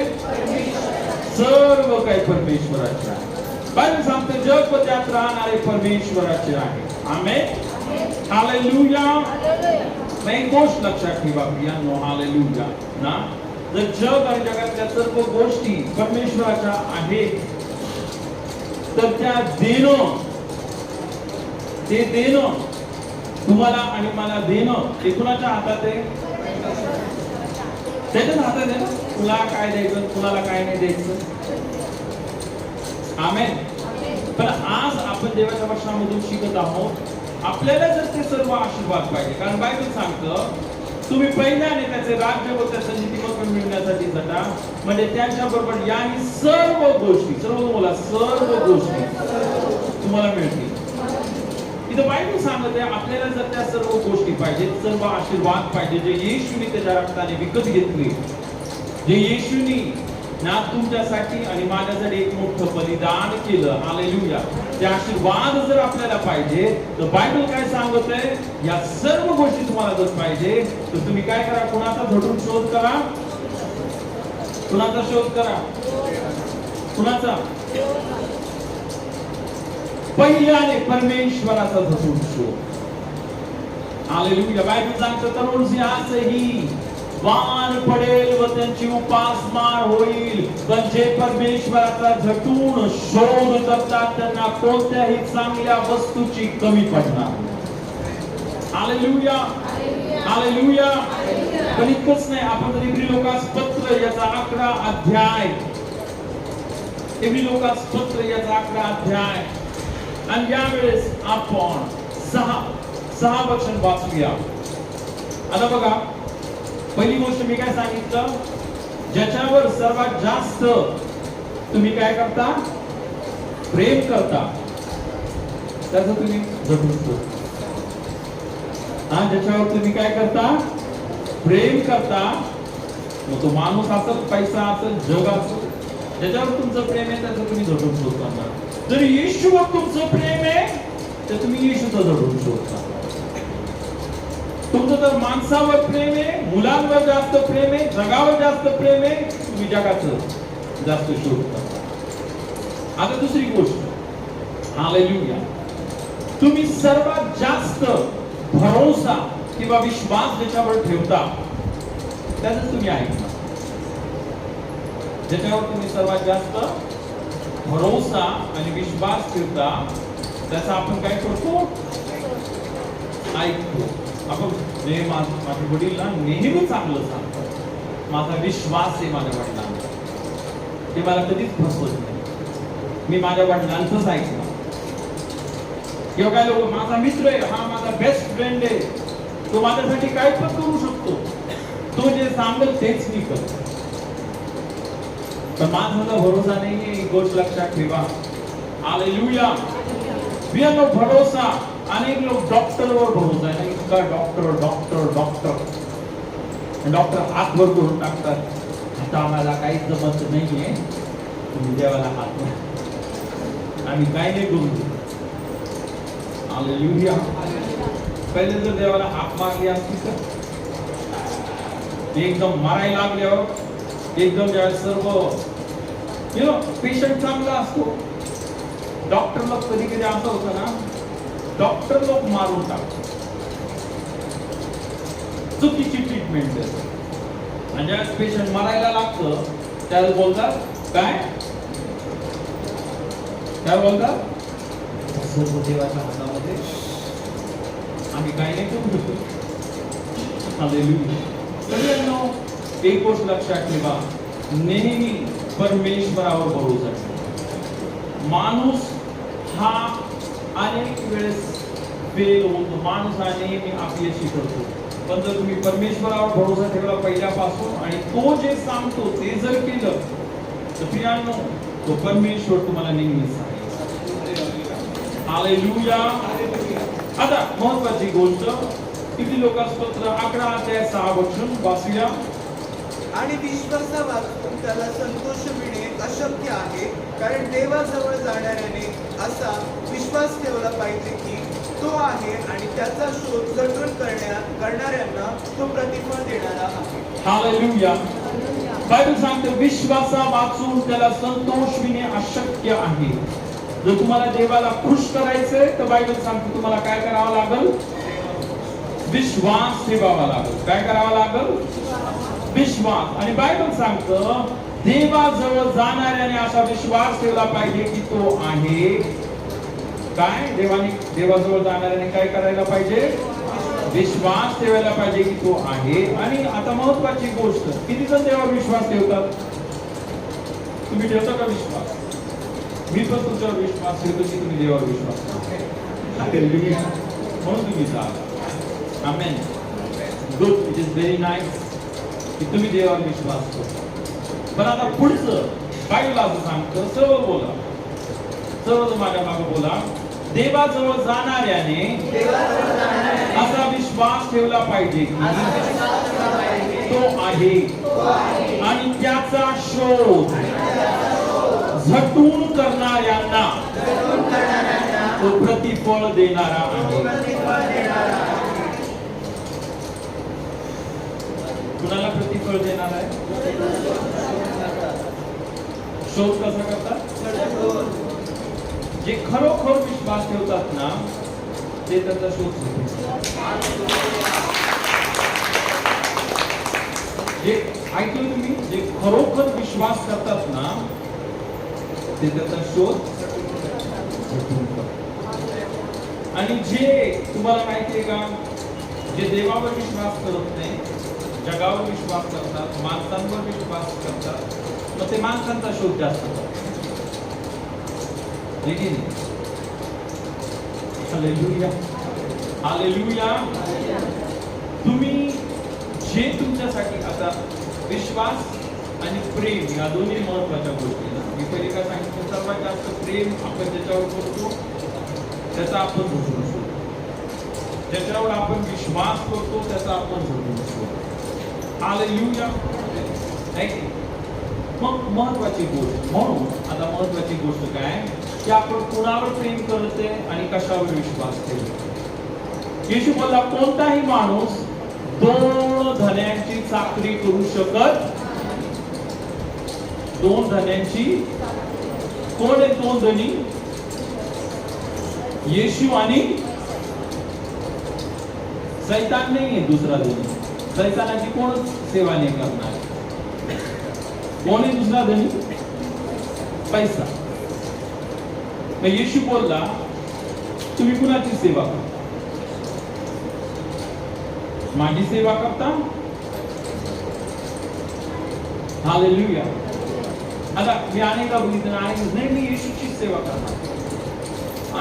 सर्व काही परमेश्वराचे आहे. बायबल सांगते जग व त्यात राहणारे परमेश्वराचे आहे. आमेन. हालेलुया. मग एक गोष्ट लक्षात ठेवा प्रियांनो, हालेलुया ना, जर जग आणि जगातल्या सर्व गोष्टी परमेश्वराच्या आहेत, तर त्या देणं, ते देणं, तुम्हाला आणि मला देणं, ते कुणाच्या हातात आहे? त्याच्याच हातात आहे ना. तुला काय द्यायचं, कुणाला काय नाही द्यायचं. आमेन. पण आज आपण देवाच्या वचनामधून शिकत आहोत, आपल्याला जर ते सर्व आशीर्वाद पाहिजे, कारण बायबल सांगतं तुम्ही पहिल्याने त्याचे राज्य व त्याचा नीतिमत्व मिळवण्यासाठी झटा, म्हणजे त्याच्याबरोबर याही सर्व गोष्टी, सर्व मला सर्व गोष्टी तुम्हाला मिळतील. इथं बायबल सांगत आहे आपल्याला जर त्या सर्व गोष्टी पाहिजे, सर्व आशीर्वाद पाहिजे, जे येशूने त्याच्या रक्ताने विकत घेतले, जे येशूने ना तुमच्यासाठी आणि माझ्यासाठी एक मोठं बलिदान केलं. हालेलुया. ते आशीर्वाद जर आपल्याला पाहिजे, तर बायबल काय सांगत आहे, या सर्व गोष्टी तुम्हाला जर पाहिजे, तर तुम्ही काय करा? कुणाचा झटून शोध करा. कुणाचा शोध करा? कुणाचा? पहिल्याने परमेश्वराचा झटून शोध. हालेलुया. बायबल सांगतं तरुण सिंहासही वान पडेल व त्यांची उपासमार होईल, पण जे परमेश्वराचा झटून शोध करतात त्यांना कोणत्याही चांगल्या वस्तूची कमी पडणार. हालेलुया. हालेलुया. पण इतकंच नाही, आपण जर इब्री लोकास पत्र याचा 11 अध्याय, इब्री लोकास पत्र याचा 11 अध्याय, आणि यावेळेस आपण 6 वचन वाचूया. आता बघा, पहिली गोष्ट मी काय सांगितलं, ज्याच्यावर सर्वात जास्त तुम्ही काय करता? प्रेम करता, त्याचं तुम्ही झटून शोधता. हा, ज्याच्यावर तुम्ही काय करता? प्रेम करता, मग तो माणूस असेल, पैसा असेल, जग असेल, ज्याच्यावर तुमचं प्रेम आहे त्याचं तुम्ही झटून शोधता. जर येशूवर तुमचं प्रेम आहे तर तुम्ही येशूचं झटून शोधता. तुमचं जर माणसावर प्रेम आहे, मुलांवर जास्त प्रेम आहे, जगावर जास्त प्रेम आहे, तुम्ही जगाचं जास्त शोधता. आता दुसरी गोष्ट, हालेलुया, तुम्ही सर्वात जास्त भरोसा किंवा विश्वास ज्याच्यावर ठेवता त्याच तुम्ही ऐकता. ज्याच्यावर तुम्ही सर्वात जास्त भरोसा आणि विश्वास ठेवता त्याचा आपण काय करतो? ऐकतो. आपण माझे वडील ना नेहमी चांगलं सांगतात, माझा विश्वास आहे माझ्या वडिलांना, ते मला कधीच फसवत नाही, मी माझ्या वडिलांचंच ऐकणार. किंवा काय लोक, माझा मित्र आहे, हा माझा बेस्ट फ्रेंड आहे, तो माझ्यासाठी काय पण करू शकतो, तो जे सांगेल तेच मी करतो. पण माझा भरोसा नाहीये, ही गोष्ट लक्षात ठेवा. हालेलुया. बियानो भरोसा, अनेक लोक डॉक्टरवर भरोसा आहे, इतका डॉक्टर डॉक्टर डॉक्टर डॉक्टर हात वर करून टाकतात, आता आम्हाला काहीच जमत नाहीये, तुम्ही देवाला हात आम्ही काय नाही करू शकत. हालेलुया. पहिले जर देवाला हाक मारली असती तर एकदम मारायला लागल्यावर एकदम ज्यावेळेस सर्व पेशंट चांगला असतो. डॉक्टर लोक कधी कधी असं होतं ना, डॉक्टर लोक मारून टाकतात, चुकीची ट्रीटमेंट देतात. आणि ज्यावेळेस पेशंट मरायला लागतं त्यावेळेस बोलतात काय बोलतात, सर्व देवाच्या हातामध्ये, आम्ही काही नाही करू शकतो. हालेलुया. सगळ्यांना एक गोष्ट लक्षात ठेवा, नेहमी परमेश्वरावर भरोसा ठेवा. माणूस हा अनेक वेळेस फेल होतो, माणूस हा नेहमी अपयशी करतो. पण जर तुम्ही परमेश्वरावर भरोसा ठेवला पहिल्यापासून आणि तो जे सांगतो ते जर केलं तर प्रियांनो, तो परमेश्वर तुम्हाला नेहमी सांगेल. हालेलुया. आता महत्वाची गोष्ट, किती लोकांस्तोत्र 11 अध्याय 6 वचन वाचूया. आणि विश्वासावाचून त्याला संतोष मिळणे अशक्य आहे, कारण देवाजवळ जाणाऱ्याने असा विश्वास ठेवला पाहिजे की तो आहे आणि त्याचा शोध जटून करणाऱ्यांना तो प्रतिफळ देणारा आहे. हालेलुया. बायबल सांगते विश्वासा वाचून त्याला संतोष मिळणे अशक्य आहे. जर तुम्हाला देवाला खुश करायचंय तर बायबल सांगते तुम्हाला काय करावं लागेल, विश्वास ठेवावा लागेल. काय करावं लागेल, विश्वास. आणि बायबल सांगतं देवाजवळ जाणाऱ्याने असा विश्वास ठेवला पाहिजे की तो आहे. काय देवाजवळ जाणाऱ्याने काय करायला पाहिजे, विश्वास ठेवायला पाहिजे की तो आहे. आणि आता महत्वाची गोष्ट, किती जण देवावर विश्वास ठेवतात? तुम्ही ठेवता का विश्वास? मी पण तुमच्यावर विश्वास ठेवतो की तुम्ही देवावर विश्वास ठेवता. म्हणून तुम्ही जा. Amen. Good. It is very nice की तुम्ही देवावर विश्वास करता. पण आता पुढचं बायबल असं सांगतं, सर्व बोला, सर्व माझ्या मागे बोला, देवाजवळ जाणाऱ्याने असा विश्वास ठेवला पाहिजे की तो आहे आणि त्याचा शोध झटून करणाऱ्यांना तो प्रतिफळ देणारा आहे. कुणाला प्रतिफळ देणार आहे? शोध कसा करतात? जे खरोखर विश्वास ठेवतात ना ते त्याचा शोध घेतात. जे ऐकलं तुम्ही, जे खरोखर विश्वास करतात ना ते त्याचा शोध घेतात. आणि जे तुम्हाला माहिती आहे का, जे देवावर विश्वास करत नाही, जगावर विश्वास करतात, माणसांवर विश्वास करतात, मग ते माणसांचा शोध जास्त करतात. हालेलुया. हालेलुया. तुम्ही जे तुमच्यासाठी, आता विश्वास आणि प्रेम या दोन्ही महत्वाच्या गोष्टी. मी पहिले काय सांगितलं, सर्वात जास्त प्रेम आपण ज्याच्यावर करतो त्याचा आपण झोपून असतो, ज्याच्यावर आपण विश्वास करतो त्याचा आपण झोपून असतो. हालेलुया. मग महत्वाची गोष्ट, म्हणून आता महत्वाची गोष्ट काय की आपण कुणावर प्रेम करते आणि कशावर विश्वास ठेवतो. येशू बोलला, कोणताही माणूस 2 धन्यांची चाकरी करू शकत. 2 धन्यांची, कोण आहे 2 धनी? येशू आणि सैतान नाही आहे दुसरा धनी. सैतानाची कोण सेवा नाही करणार. कोण आहे दुसरा धनी? पैसा. मग येशू बोलला, तुम्ही कुणाची सेवा करता? माझी सेवा करता? हालेलुया. आता मी अनेकदा बघितलं, नाही मी येशूची सेवा करणार.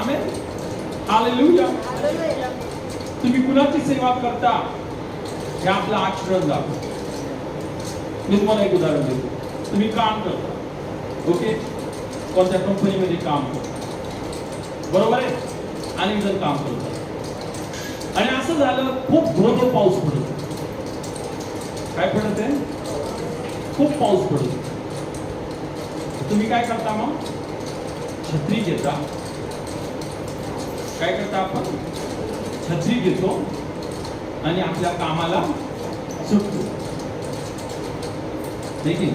आमेन. हालेलुया. तुम्ही कुणाची सेवा करता हे आपलं आचरण दाखवतं. मी तुम्हाला एक उदाहरण देतो. तुम्ही काम करता, ओके, कोणत्या कंपनीमध्ये काम करता, बरोबर आहे, अनेक जण काम करतात, आणि असं झालं खूप धो पाऊस पडत. काय पडत आहे? खूप पाऊस पडत. तुम्ही काय करता मग? छत्री घेता. काय करता आपण? छत्री घेतो आणि आपल्या कामाला सुटतो. देखील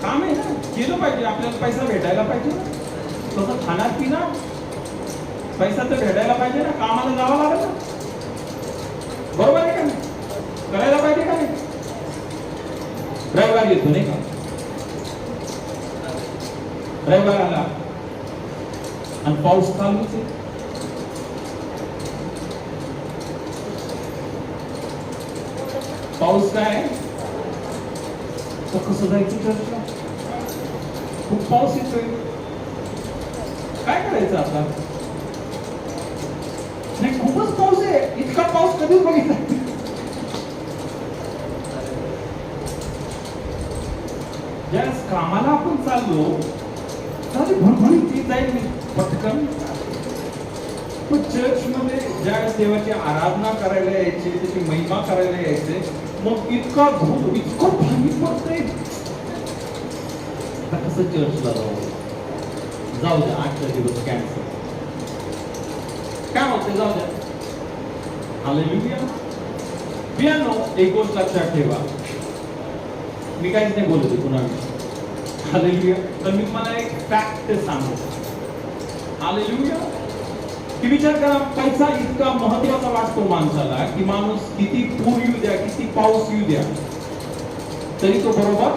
काम आहे ना, केलं पाहिजे. आपल्याला पैसा भेटायला पाहिजे ना. तसं खाणार पिणार पैसा तर भेटायला पाहिजे ना. कामाला जावं लागेल ना. बरोबर आहे का नाही? करायला पाहिजे का नाही? रविवार येतो नाही का? रविवार आला आणि पाऊस चालूच आहे. पाऊस काय तर कसं जायचं चर्चला? खूप पाऊस येतोय. काय करायचं आता? नाही, खूपच पाऊस आहे. इतका पाऊस कधीच बघितला. ज्यावेळेस कामाला आपण चाललो चालेल, भरभरीत ती जाईल पटकन. पण चर्च मध्ये ज्यावेळेस देवाची आराधना करायला यायची, त्याची महिमा करायला यायचे, मग इतका धूर, इतकं भारी पडतंय. कसं चर्चला जाऊ द्या, 8 दिवस कॅन्सल. काय होते, जाऊ द्या. हालेलुया. पियानो, एक गोष्ट लक्षात ठेवा, मी काहीच नाही बोलत कुणाला. हालेलुया. तर मी तुम्हाला एक फॅक्ट सांगतो. हालेलुया. की विचार करा, पैसा इतका महत्वाचा वाटतो माणसाला की माणूस किती पूर येऊ द्या, किती पाऊस येऊ द्या, तरी तो बरोबर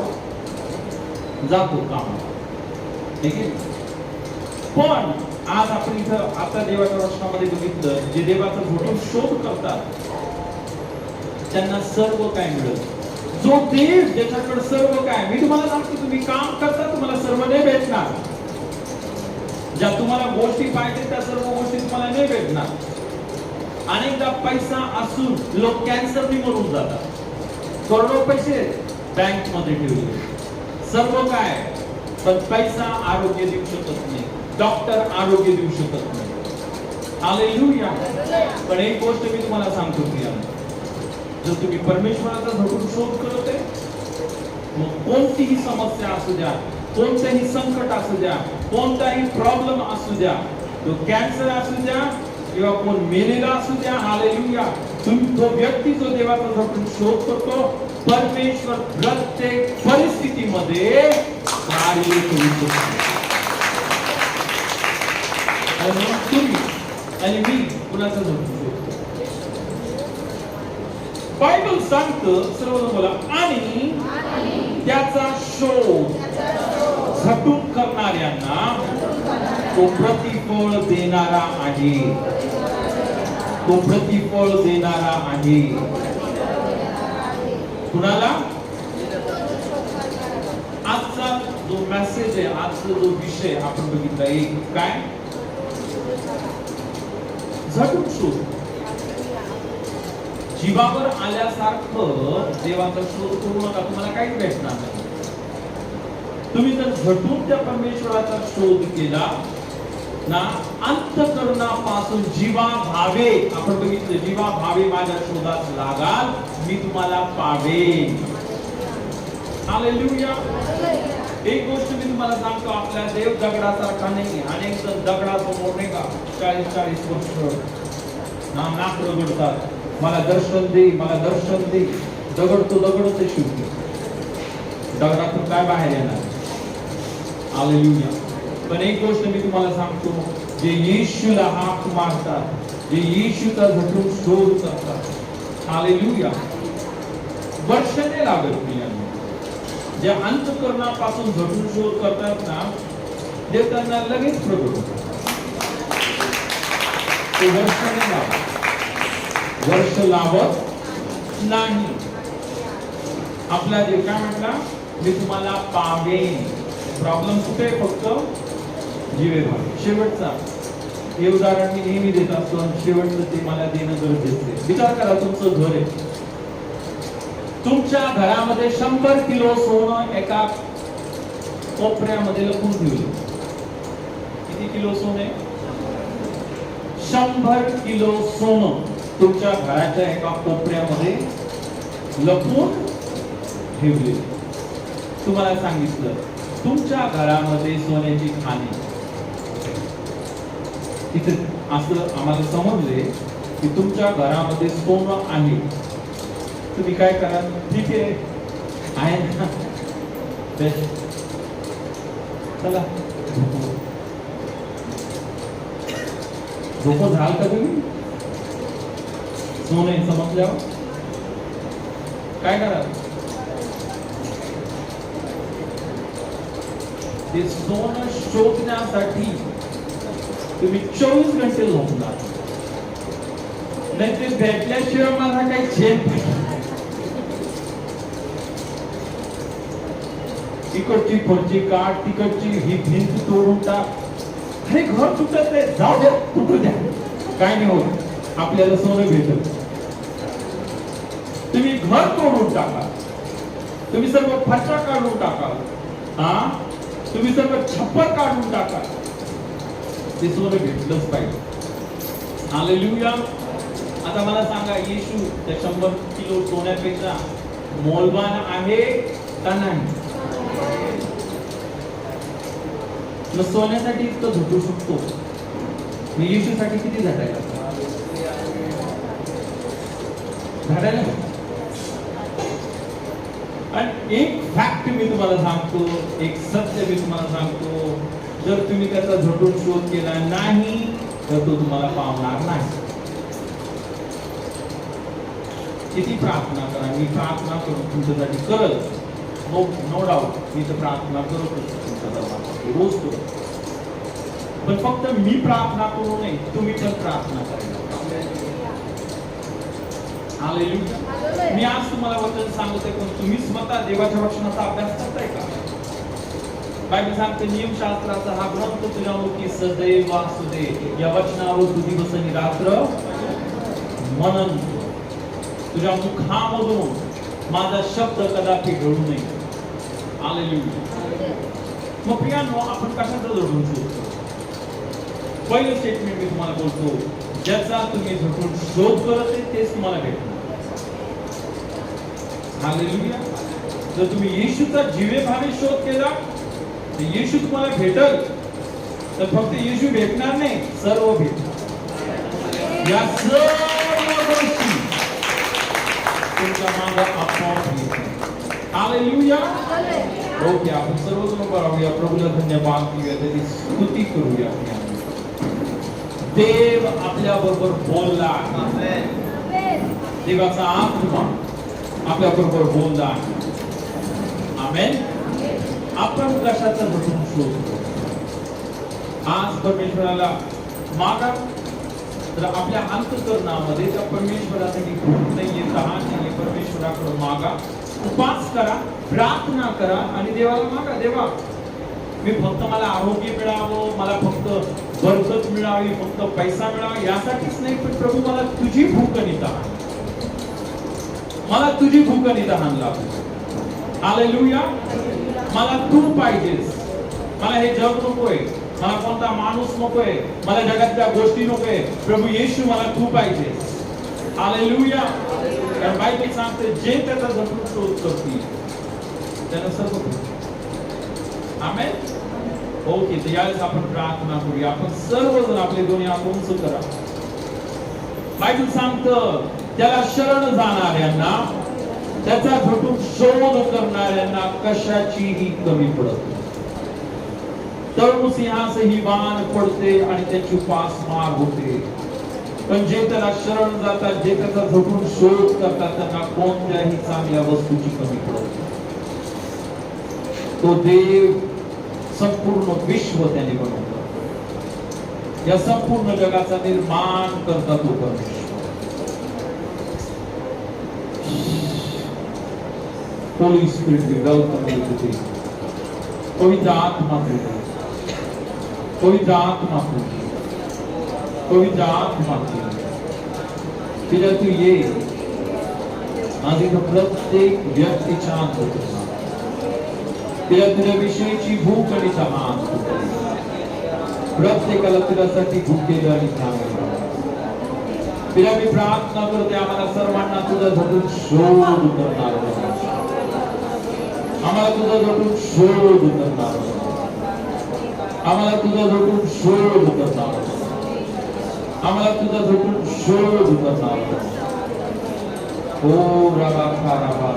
जातो कामाला. ठीक आहे. पण आज आपण इथं आता देवाच्या वचनामध्ये बघितलं, जे देवाचा झोटून शोध करतात त्यांना सर्व काय मिळत. जो देव ज्याच्याकडे सर्व काय, मी तुम्हाला सांगतो, तुम्ही काम करता, तुम्हाला सर्व नाही भेटणार. ज्या तुम्हाला गोष्टी पाहिजे त्या सर्व गोष्टी तुम्हाला नाही भेटणार. अनेकदा पैसा असून लोक कॅन्सरनी मरून जातात. करोडो पैसे बँक मध्ये ठेवले, सर्व काय, पण पैसा आरोग्य देऊ शकत नाही. डॉक्टर आरोग्य देऊ शकत नाही. हालेलुया. पण एक गोष्ट मी तुम्हाला सांगतो की जर तुम्ही परमेश्वराचा झोटून शोध करत आहे, मग कोणतीही समस्या असू द्या, कोणतेही संकट असू द्या, कोणताही प्रॉब्लेम असू द्या, तो कॅन्सर असू द्या किंवा कोण मेलेला असू द्या, हालेलुया, तो व्यक्ती जो देवाचा झोटून शोध करतो, परमेश्वर प्रत्येक परिस्थितीमध्ये कार्य करू शकतो. आणि तुम्ही आणि मी कुणाचा झोटून शोधतो? बायबल सांगतं, सर्वजण बोला, आणि त्याचा शोध झटून करणाऱ्यांना तो प्रतिफळ देणारा आहे. तो प्रतिफळ देणारा आहे. कुणाला? आजचा जो मेसेज आहे, आजचा जो विषय आपण बघितला, एक काय? झटून शोध. जीवावर आल्यासारखं देवाचा शोध करू नका, तुम्हाला काहीच भेटणार नाही. तुम्ही जर झटून त्या परमेश्वराचा शोध केला ना, अंतःकरणापासून जीवा भावे, आपण बघितलं, जीवा भावे माझ्या शोधात लागाल, मी तुम्हाला पावेन. हालेलुया. एक गोष्ट मी तुम्हाला सांगतो, आपल्या देव दगडासारखा नाही. अनेक जण दगडासमोर नाही का 40-40 वर्ष नाक रगडतात, मला दर्शन दे, मला दर्शन दे. दगड तो दगडच आहे शेवटी. दगडातून काय बाहेर येणार? हालेलुया. पण एक गोष्ट मी तुम्हाला सांगतो, जे येशूला हाक मारतात, जे येशूचा झटून शोध करतात, हालेलुया, वर्ष नाही लागत. जे अंतःकरणापासून झटून शोध करतात ना, ते त्यांना लगेच प्रगट होतात. ते वर्ष नाही लागत, वर्ष लावत नाही. आपला जे काय म्हटला, मी तुम्हाला पावेन. प्रॉब्लेम कुठे? फक्त जीवेभाव. शेवटचा हे उदाहरण मी नेहमी देत असतो, शेवटचं ते मला देणं गरजेचं आहे. विचार करा, तुमचं घर आहे, तुमच्या घरामध्ये 100 किलो सोनं एका कोपऱ्यामध्ये लपून ठेवलं. किती किलो सोने? 100 किलो सोनं तुमच्या घराच्या एका कोपऱ्यामध्ये लपून ठेवले. तुम्हाला सांगितलं, तुमच्या घरामध्ये सोन्याची खाणी इथे असं आम्हाला समजले की तुमच्या घरामध्ये सोनं आहे, तुम्ही काय करा, ठीक आहे ना, चला झोप झाल का तुम्ही? सोने समजल्यावर काय करा, ते सोनं शोधण्यासाठी तुम्ही 24 घंटे झोपणार नाही, ते भेटल्याशिवाय मला काही झेप नाही. तिकडची फरची काढ, तिकडची ही भिंत तोडून टाक, अरे घर तुटत आहे, जाऊ द्या, तुटू द्या, काय नाही होत, आपल्याला सोनं भेटत. तुम्ही घर तोडून टाका, तुम्ही सर्व फरशा काढून टाका, हा, तुम्ही सर्व छप्पर काढून टाका, ते सोनं भेटलंच पाहिजे. हालेलुया. आता मला सांगा, येशू त्या 100 किलो सोन्यापेक्षा मौल्यवान आहे का नाही? मग सोन्यासाठी इतकं झटू शकतो, मी येशूसाठी किती झटायला झाडायला. आणि एक फॅक्ट मी तुम्हाला सांगतो, एक सत्य मी तुम्हाला सांगतो, जर तुम्ही त्याचा झटून शोध केला नाही तर तो तुम्हाला पावणार नाही. किती प्रार्थना करा, मी प्रार्थना करून तुमच्यासाठी करत, नो डाऊट, मी तर प्रार्थना करत रोज करू, पण फक्त मी प्रार्थना करू नये, तुम्ही पण प्रार्थना करायला. हालेलुया. मी आज तुम्हाला वचन सांगतोय, पण तुम्ही स्वतः देवाच्या वचनाचा अभ्यास करताय का? बायबल सांगते, नियमशास्त्राचा हा ग्रंथ तुझ्या मुखी सदैव वासुदे, या वचनावर तू दिवस आणि रात्र मनन, तुझ्या मुखामधून माझा शब्द कदापि घडू नये. हालेलुया. मग प्रियांनो, आपण कशाचा जोडून शोधतो? पहिलं स्टेटमेंट मी तुम्हाला बोलतो, ज्याचा तुम्ही झटून शोध करत आहे तेच तुम्हाला भेटणार. हालेलुया. जर तुम्ही येशूचा जीवेभावे शोध केला तर येशू तुम्हाला भेटल, तर फक्त येशू भेटणार नाही, सर्व भेटणार. या सर्व गोष्टी तुमच्या मागे आपोआप येतील. हालेलुया. ओके, आपण सर्वजण करावूया, प्रभूला धन्यवाद देऊया, त्याची स्तुती करूया. देव आपल्या बरोबर बोलला आहे, देवाचा आत्मा आपल्या बरोबर बोलला आहे. आमेन. आपण कशाचा झटून शोधतो? आज परमेश्वराला मागा, तर आपल्या अंतःकरणामध्ये त्या परमेश्वरासाठी भूक नाहीये, तहान नाहीये, परमेश्वराकडे मागा, उपास करा, प्रार्थना करा आणि देवाला मागा, देवा मी फक्त मला आरोग्य मिळावं, मला फक्त बरकत मिळावी, फक्त पैसा मिळावा यासाठीच नाही, पण प्रभू मला तुझी भूक आणि तहान, मला तुझी भूक आणि तहान लागते. हालेलुया. मला तू पाहिजेस, मला हे जग नकोय, मला कोणता माणूस नकोय, मला जगातल्या गोष्टी नकोय, प्रभू येशू मला तू पाहिजेस. हालेलुया. कारण बायबल सांगते, जे त्याचा झटून शोध करतील त्याला सर्व भेटेल. आमेन. ओके, तर यावेळेस आपण प्रार्थना करूया. आपण सर्वजण आपले दोन्ही हात उंच करा. बायबल सांगतं, त्याला शरण जाणाऱ्यांना, त्याचा झटून शोध करणाऱ्यांना कशाचीही कमी पडत नाही. तरुण सिंहासही बाण पडते आणि त्याची उपासमार होते, पण जे त्याला शरण जातात, जे त्याचा झटून शोध करतात, त्यांना कोणत्याही चांगल्या वस्तूची कमी पडत नाही. तो देव संपूर्ण विश्व त्याने बनवलं, या संपूर्ण जगाचा निर्माण करता तो परमेश्वर. Holy Spirit, we welcome you today. पवित्र आत्मा तुझे, पवित्र आत्मा तुझे, पवित्र आत्मा तुझे, तिला तू ये आज इथं प्रत्येक व्यक्तीच्या अंतर्गत, तिला तुझ्या विषयीची भूक आणि तहान, प्रत्येकाला तुझ्यासाठी भुकेलं आणि थांबलं. तिला मी प्रार्थना करते, आम्हाला सर्वांना तुझा झटून शोध करणार, आम्हाला तुझा झटून शोध करणार, आम्हाला तुझा झटून शोध करणार. आम्हाला तुझा झोपून शोध करणार. ओ रबा खाराबा,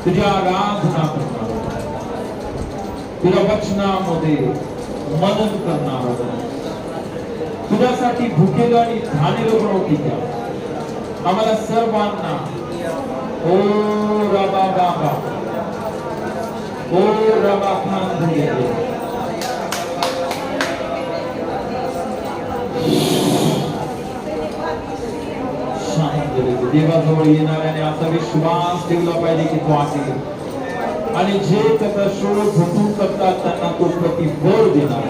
तुझी आराधना करणार, तुझ्या वचनामध्ये मनन करणार, तुझ्यासाठी भुकेलो आणि ठाणेलो बनवती त्या आम्हाला सर्वांना. ओ रबा बाबा, ओ रबा खान देवाजवळ येणाऱ्याने असा विश्वास ठेवला पाहिजे की तो आहे आणि जे त्याचा शोध झोपून करतात त्यांना तो प्रतिफळ देणार.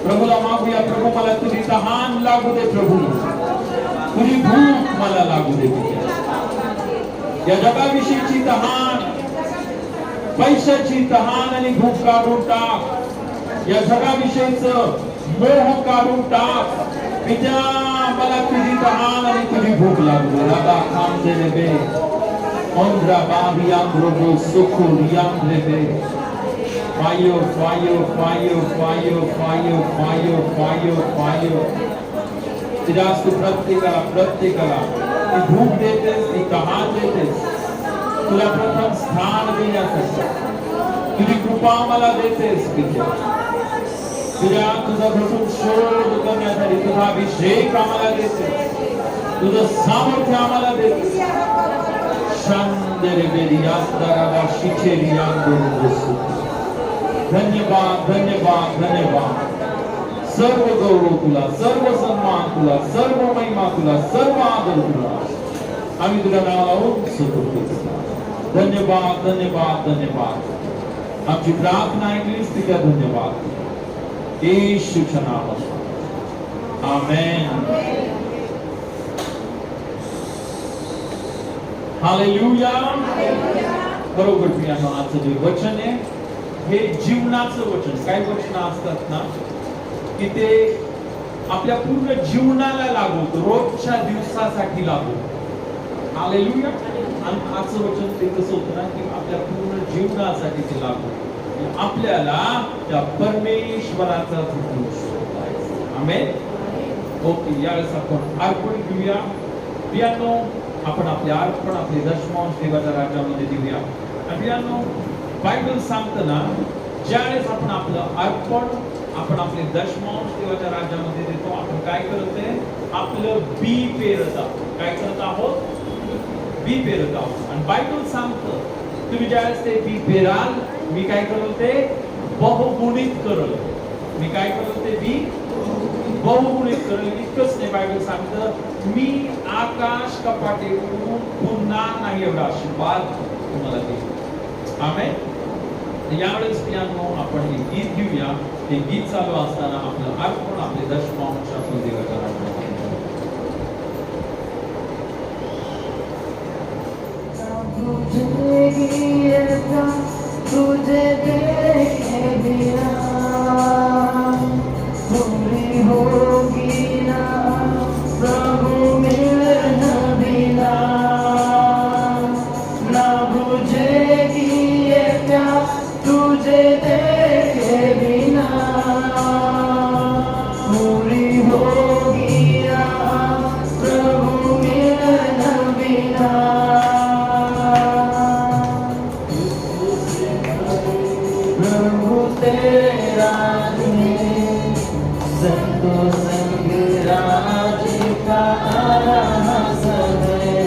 प्रभूला मागूया, प्रभू मला तुझी तहान लागू दे, प्रभू तुझी भूक मला लागू दे. या जगाविषयीची तहान, पैशाची तहान आणि भूक काढून टाक. या जगाविषयीचं मोह काढून टाक. पित्या मला तुझी तहान आणि तुझी भूक लागू दे. राधा खान दे बे ओंद्रा बाबी आंद्रो सुखुरियाम दे बे. फायो फायो फायो फायो फायो फायो फायो फायो. तुझ्यास तू प्रत्येकाला ती भूक देतेस, ती तहान देतेस. तुला प्रथम स्थान देण्यासाठी तुझी कृपा मला देतेस पित्या. तुझा घटून शोध करण्यासाठी तुझा अभिषेक आम्हाला देतेस, तुझं सामर्थ्य आम्हाला देतेस. शांदरे बेरियास्तारा शिचेरियांदो. धन्यवाद धन्यवाद धन्यवाद. सर्व गौरव तुला, सर्व सन्मान तुला, सर्व महिमा तुला, सर्व आदर तुला. आम्ही तुला नावाला उंच करतो. धन्यवाद धन्यवाद धन्यवाद. आमची प्रार्थना ऐकलीस तिच्या धन्यवाद. येशूच्या नावात आमेन. हालेलुया. बरोबर प्रियानो, आजचं जे वचन आहे हे जीवनाचं वचन. काही वचन असतात ना की ते आपल्या पूर्ण जीवनाला लागू, रोजच्या दिवसासाठी लागू. हालेलुया. आणि आजचं वचन ते कसं होतं ना की आपल्या पूर्ण जीवनासाठी ते लागू. आपल्याला त्या परमेश्वराचा झुकून शोधायचा. आमेन. ओके, यावेळेस आपण अर्पण घेऊया. प्रियानो, आपण आपले अर्पण, आपले दशमांश देवाच्या राज्यामध्ये देऊया. प्रियानो, बायबल सांगतं ना ज्यावेळेस आपण आपलं अर्पण, आपण आपले दशमांश देवाच्या राज्यामध्ये देतो, आपण काय करतोय? आपलं बी पेरत आहोत. काय करत आहोत? बी पेरत आहोत. आणि बायबल सांगतं तुम्ही ज्यावेळेस ते बी पेराल, मी काय करल? ते बहुगुणित करल. मी काय करल? ते बी बहुगुणित करल. इतकंच नाही, बायबल सांगतं मी आकाश कपाटे उघडून पुन्हा नाही एवढा आशीर्वाद तुम्हाला देईन. आमेन. यावेळेस प्रियानो, आपण हे गीत घेऊया. हे गीत चालू असताना आपलं अर्पण, आपले दशमांश आपण देवाच्या राज्यामध्ये. तुझे देखे बिना पूरी होगी ना प्रभु मिलना बिना. ना बुझेगी ये प्यास तुझे देखे बिना. पूरी होगी ना प्रभु मिलना बिना. तेरा संतो संग राज का समय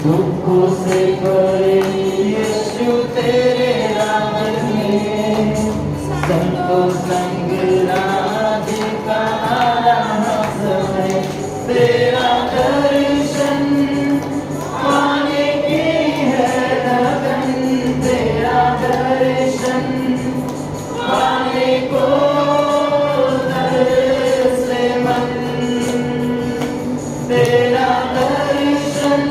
दुख से भरे यीशु तेरे राज में. संतो संग राज का समय तेरा दर्शन पाने की है लगन. तेरा दर्शन पाने को तरसे मन. तेरा दर्शन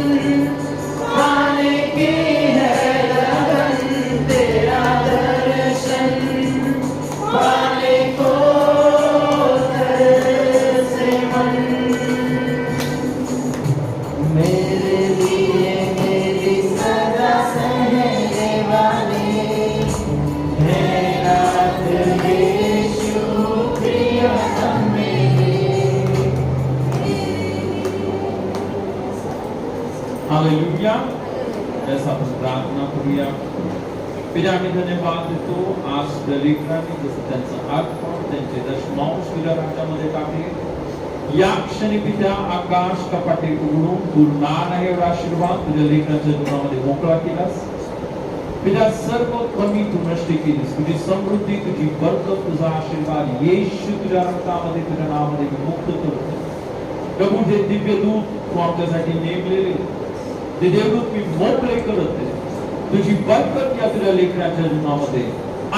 पाने की है लगन. तेरा दर्शन पाने हालेलुया. जैसा आपण प्रार्थना करूया. पिता आम्ही धन्यवाद देतो आज त्या लेकरांनी जसं त्यांचं अर्पण त्यांचे दशमांश तुझ्या राज्यामध्ये टाकले. या क्षणी पिता आकाश कपाटे उघडून पूर्ण आहे एवढा आशीर्वाद तुझ्या लेकरांच्या जीवनामध्ये मोकळा केलास. पिता सर्व कमी तू नष्ट केलीस. तुझी समृद्धी तुझी बरकत तुझा आशीर्वाद येशू तुझ्या रक्तामध्ये तुझ्या नावामध्ये मी मुक्त करतो. प्रभू जे दिव्य दूत तू आमच्यासाठी नेमलेले ते देवदूत मी मोकळे करत आहे. तुझी बरकत या तुझ्या लेकराच्या जीवनामध्ये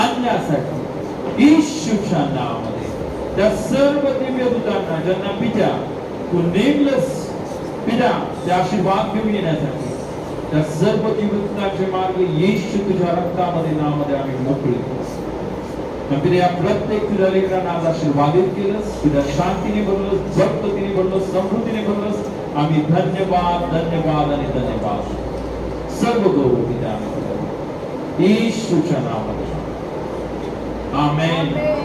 आणण्यासाठी येशूच्या नावामध्ये त्या सर्व दिव्य दूतांना ज्यांना पिता तू नेमलंस पिता ते आशीर्वाद घेऊन येण्यासाठी त्या सर्व दिव्य दूतांचे मार्ग येशू तुझ्या रक्तामध्ये नावामध्ये आम्ही मोकळे करू. या प्रत्येक तुझ्या लेकरांना आज आशीर्वादित केलंस. तुझ्या शांतीने भरलंस बरकतीने भरलंस समृद्धीने भरलंस. आम्ही धन्यवाद धन्यवाद आणि धन्यवाद सर्व गौरव पिता आम्ही येशूच्या नावामध्ये आमेन.